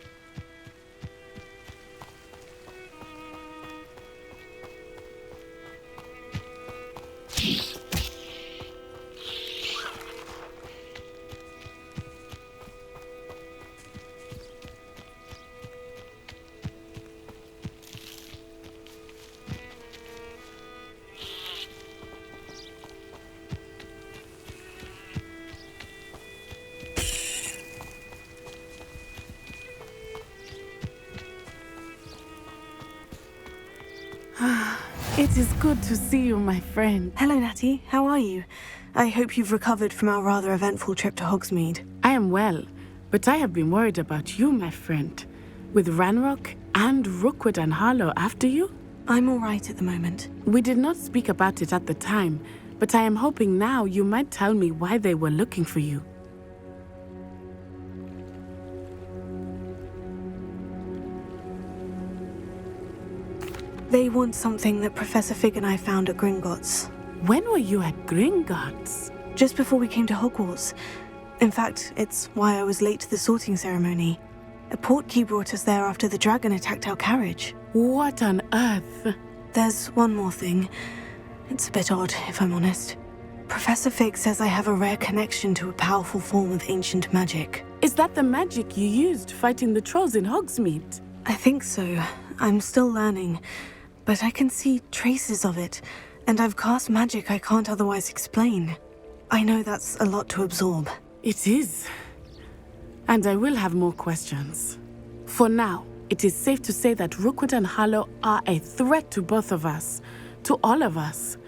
It is good to see you, my friend. Hello, Natty. How are you? I hope you've recovered from our rather eventful trip to Hogsmeade. I am well, but I have been worried about you, my friend. With Ranrock and Rookwood and Harlow after you? I'm all right at the moment. We did not speak about it at the time, but I am hoping now you might tell me why they were looking for you. They want something that Professor Fig and I found at Gringotts. When were you at Gringotts? Just before we came to Hogwarts. In fact, it's why I was late to the sorting ceremony. A portkey brought us there after the dragon attacked our carriage. What on earth? There's one more thing. It's a bit odd, if I'm honest. Professor Fig says I have a rare connection to a powerful form of ancient magic. Is that the magic you used fighting the trolls in Hogsmeade? I think so. I'm still learning. But I can see traces of it, and I've cast magic I can't otherwise explain. I know that's a lot to absorb. It is. And I will have more questions. For now, it is safe to say that Rookwood and Harlow are a threat to both of us, to all of us.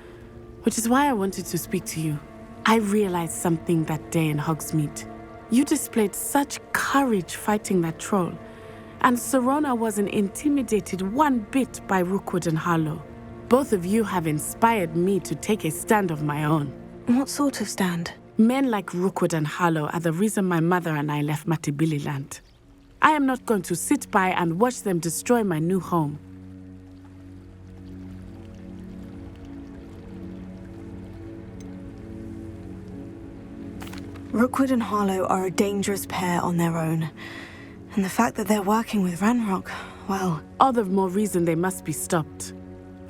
Which is why I wanted to speak to you. I realized something that day in Hogsmeade. You displayed such courage fighting that troll. And Serona wasn't intimidated one bit by Rookwood and Harlow. Both of you have inspired me to take a stand of my own. What sort of stand? Men like Rookwood and Harlow are the reason my mother and I left Matibili Land. I am not going to sit by and watch them destroy my new home. Rookwood and Harlow are a dangerous pair on their own. And the fact that they're working with Ranrock, well... All the more reason they must be stopped.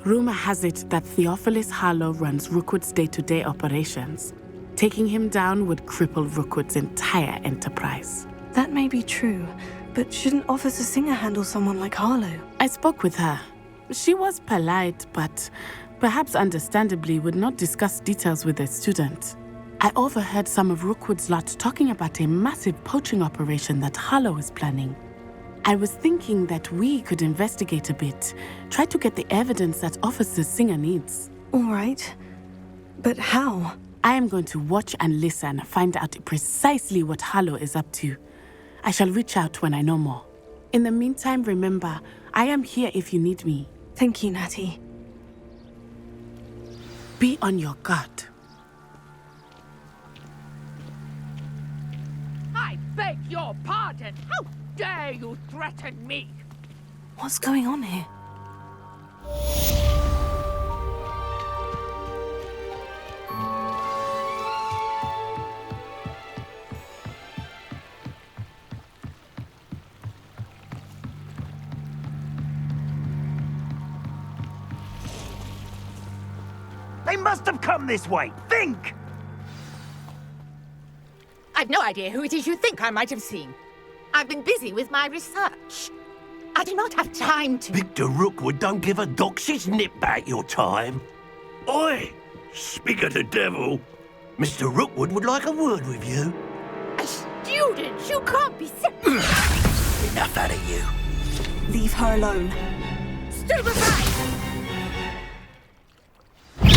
Rumor has it that Theophilus Harlow runs Rookwood's day-to-day operations. Taking him down would cripple Rookwood's entire enterprise. That may be true, but shouldn't Officer Singer handle someone like Harlow? I spoke with her. She was polite, but perhaps understandably would not discuss details with a student. I overheard some of Rookwood's lot talking about a massive poaching operation that Harlow is planning. I was thinking that we could investigate a bit, try to get the evidence that Officer Singer needs. All right. But how? I am going to watch and listen, find out precisely what Harlow is up to. I shall reach out when I know more. In the meantime, remember, I am here if you need me. Thank you, Natty. Be on your guard. I beg your your pardon! How dare you threaten me? What's going on here? They must have come this way. Think! I've no idea who it is you think I might have seen. I've been busy with my research. I do not have time to... Victor Rookwood don't give a doxy's nip back your time. Oi! Speak of the devil. Mr. Rookwood would like a word with you. A student? You can't be... Enough out of you. Leave her alone. Stupefy! The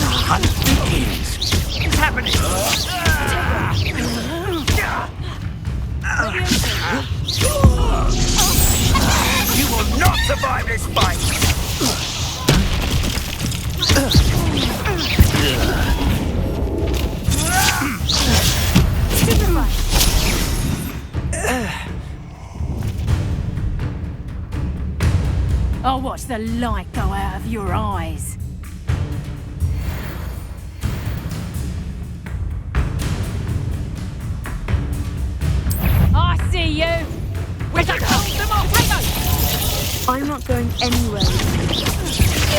hunt begins. What's happening? You will not survive this fight! I'll watch the light go out of your eyes. I see you! We're going to hold them off, Tato! I'm not going anywhere.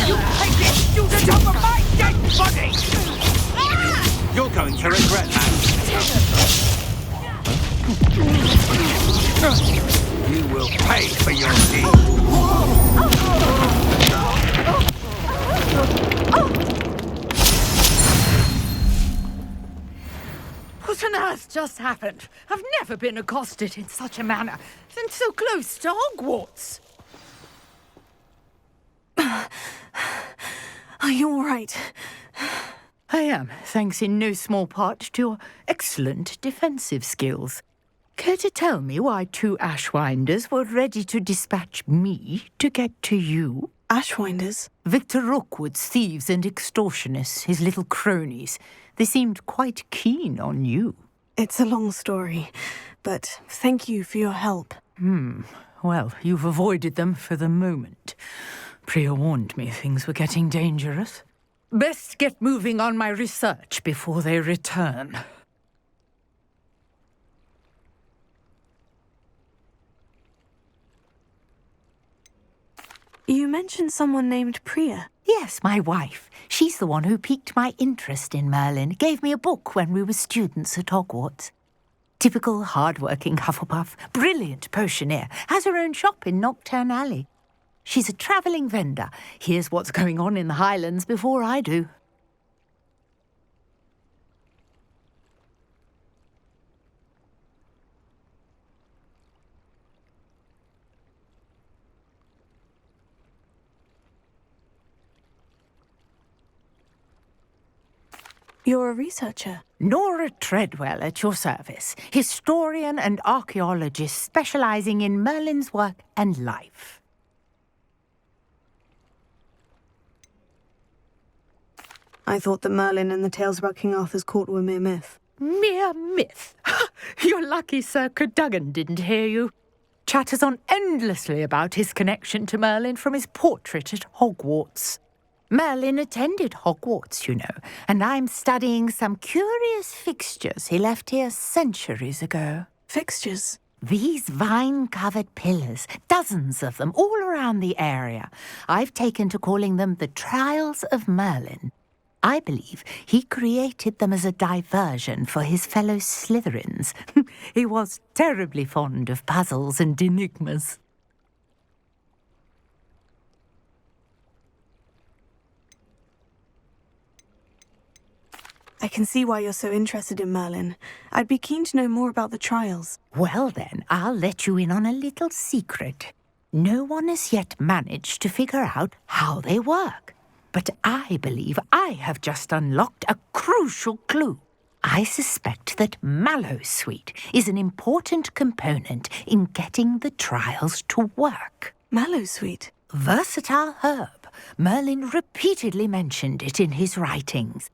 You take this student off of my dead body! You're going to regret that. You will pay for your deed. What on earth just happened? I've never been accosted in such a manner, and so close to Hogwarts. Are you all right? I am, thanks in no small part to your excellent defensive skills. Care to tell me why 2 Ashwinders were ready to dispatch me to get to you? Ashwinders? Victor Rookwood's thieves and extortionists, his little cronies. They seemed quite keen on you. It's a long story, but thank you for your help. Well, you've avoided them for the moment. Priya warned me things were getting dangerous. Best get moving on my research before they return. You mentioned someone named Priya. Yes, my wife. She's the one who piqued my interest in Merlin, gave me a book when we were students at Hogwarts. Typical hard-working Hufflepuff, brilliant potioneer, has her own shop in Nocturne Alley. She's a travelling vendor, hears what's going on in the Highlands before I do. You're a researcher. Nora Treadwell at your service, historian and archaeologist specialising in Merlin's work and life. I thought that Merlin and the tales about King Arthur's court were mere myth. Mere myth? You're lucky Sir Cadogan didn't hear you. Chatters on endlessly about his connection to Merlin from his portrait at Hogwarts. Merlin attended Hogwarts, you know, and I'm studying some curious fixtures he left here centuries ago. Fixtures? These vine-covered pillars, dozens of them, all around the area. I've taken to calling them the Trials of Merlin. I believe he created them as a diversion for his fellow Slytherins. He was terribly fond of puzzles and enigmas. I can see why you're so interested in Merlin. I'd be keen to know more about the trials. Well then, I'll let you in on a little secret. No one has yet managed to figure out how they work. But I believe I have just unlocked a crucial clue. I suspect that Mallowsweet is an important component in getting the trials to work. Mallowsweet? Versatile herb. Merlin repeatedly mentioned it in his writings.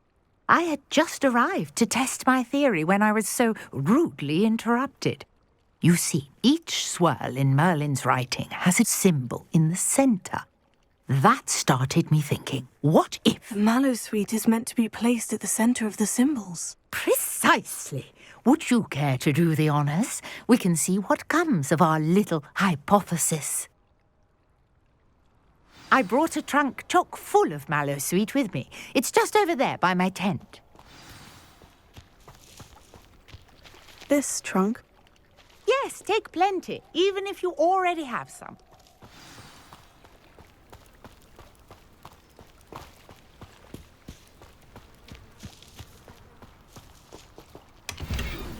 I had just arrived to test my theory when I was so rudely interrupted. You see, each swirl in Merlin's writing has a symbol in the centre. That started me thinking, what if... The Mallowsweet is meant to be placed at the centre of the symbols. Precisely. Would you care to do the honours? We can see what comes of our little hypothesis. I brought a trunk chock full of Mallowsweet with me. It's just over there by my tent. This trunk? Yes, take plenty, even if you already have some.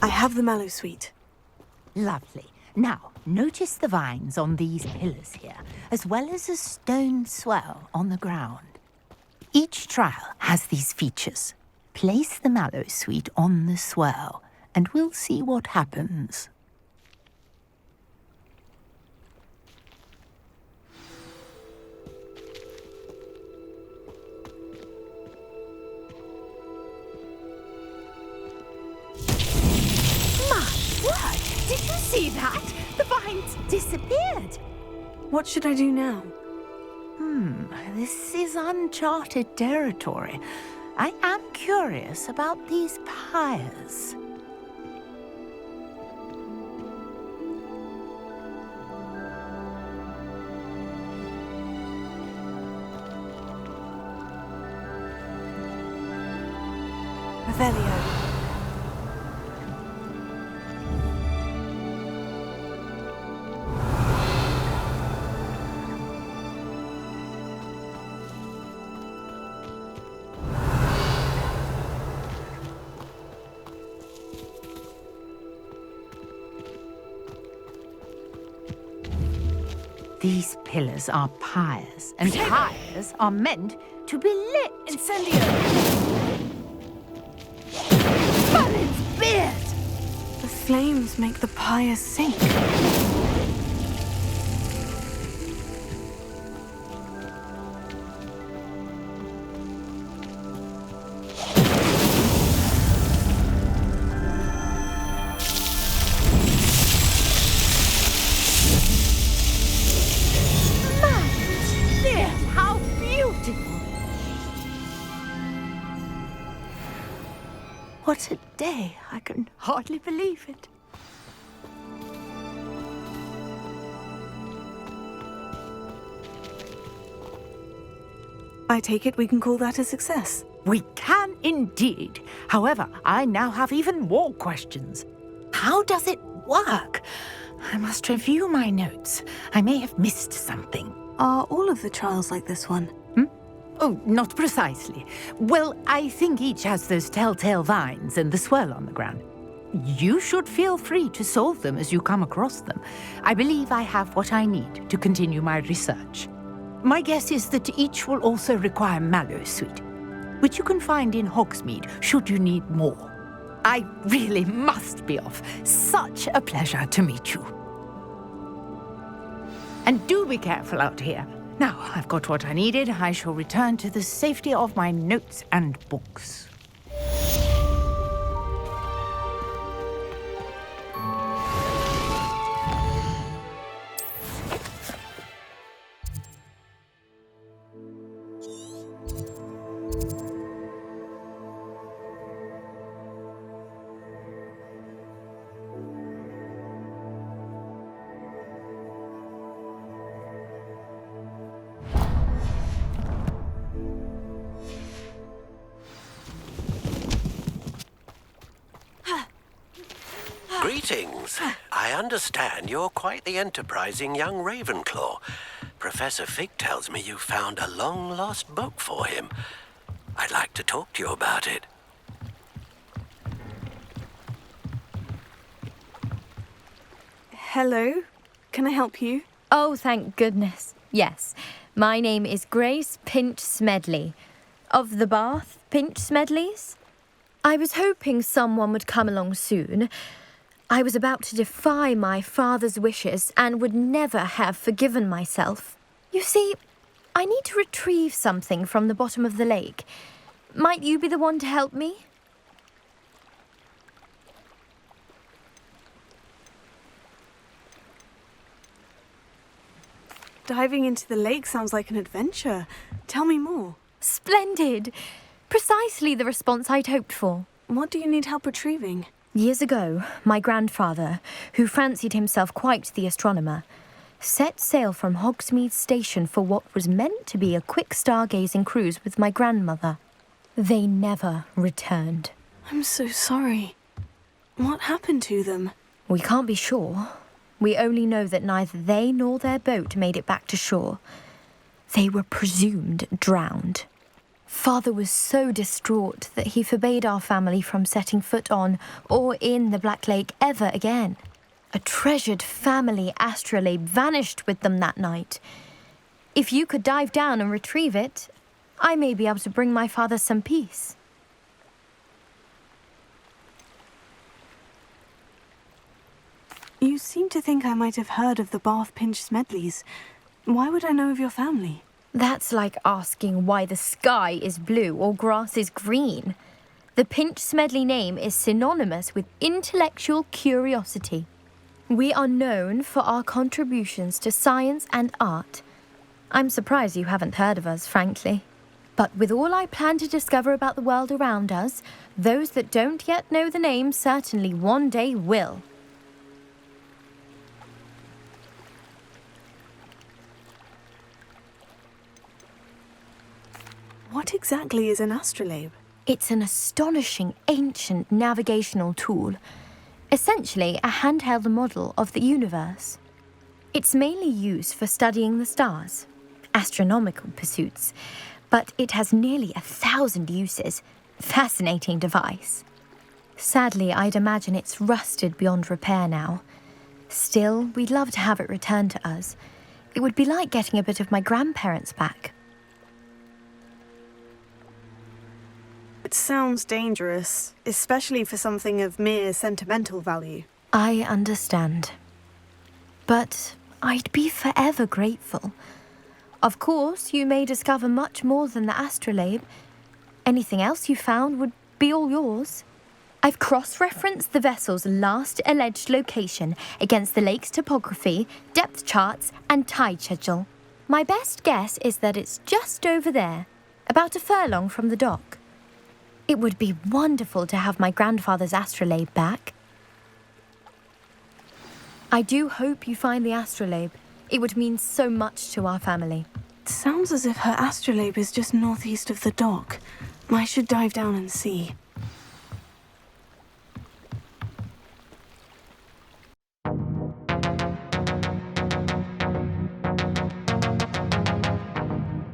I have the Mallowsweet. Lovely. Now, notice the vines on these pillars here, as well as a stone swell on the ground. Each trial has these features. Place the Mallowsweet on the swell, and we'll see what happens. Did you see that? The vines disappeared. What should I do now? This is uncharted territory. I am curious about these pyres. Revelio. These pillars are pyres, and pyres are meant to be lit. Incendio! Merlin's beard! The flames make the pyres sink. How beautiful! What a day! I can hardly believe it. I take it we can call that a success. We can indeed. However, I now have even more questions. How does it work? I must review my notes. I may have missed something. Are all of the trials like this one? Oh, not precisely. Well, I think each has those telltale vines and the swirl on the ground. You should feel free to solve them as you come across them. I believe I have what I need to continue my research. My guess is that each will also require Mallowsweet, which you can find in Hogsmeade should you need more. I really must be off. Such a pleasure to meet you. And do be careful out here. Now I've got what I needed, I shall return to the safety of my notes and books. Greetings. I understand you're quite the enterprising young Ravenclaw. Professor Fig tells me you found a long-lost book for him. I'd like to talk to you about it. Hello? Can I help you? Oh, thank goodness. Yes. My name is Grace Pinch Smedley. Of the Bath Pinch Smedleys? I was hoping someone would come along soon. I was about to defy my father's wishes and would never have forgiven myself. You see, I need to retrieve something from the bottom of the lake. Might you be the one to help me? Diving into the lake sounds like an adventure. Tell me more. Splendid! Precisely the response I'd hoped for. What do you need help retrieving? Years ago, my grandfather, who fancied himself quite the astronomer, set sail from Hogsmeade Station for what was meant to be a quick stargazing cruise with my grandmother. They never returned. I'm so sorry. What happened to them? We can't be sure. We only know that neither they nor their boat made it back to shore. They were presumed drowned. Father was so distraught that he forbade our family from setting foot on or in the Black Lake ever again. A treasured family astrolabe vanished with them that night. If you could dive down and retrieve it, I may be able to bring my father some peace. You seem to think I might have heard of the Bath Pinch Smedleys. Why would I know of your family? That's like asking why the sky is blue or grass is green. The Pinch Smedley name is synonymous with intellectual curiosity. We are known for our contributions to science and art. I'm surprised you haven't heard of us, frankly. But with all I plan to discover about the world around us, those that don't yet know the name certainly one day will. What exactly is an astrolabe? It's an astonishing ancient navigational tool. Essentially a handheld model of the universe. It's mainly used for studying the stars, astronomical pursuits, but it has nearly 1,000 uses. Fascinating device. Sadly, I'd imagine it's rusted beyond repair now. Still, we'd love to have it returned to us. It would be like getting a bit of my grandparents back. It sounds dangerous, especially for something of mere sentimental value. I understand. But I'd be forever grateful. Of course, you may discover much more than the astrolabe. Anything else you found would be all yours. I've cross-referenced the vessel's last alleged location against the lake's topography, depth charts, and tide schedule. My best guess is that it's just over there, about a furlong from the dock. It would be wonderful to have my grandfather's astrolabe back. I do hope you find the astrolabe. It would mean so much to our family. It sounds as if her astrolabe is just northeast of the dock. I should dive down and see.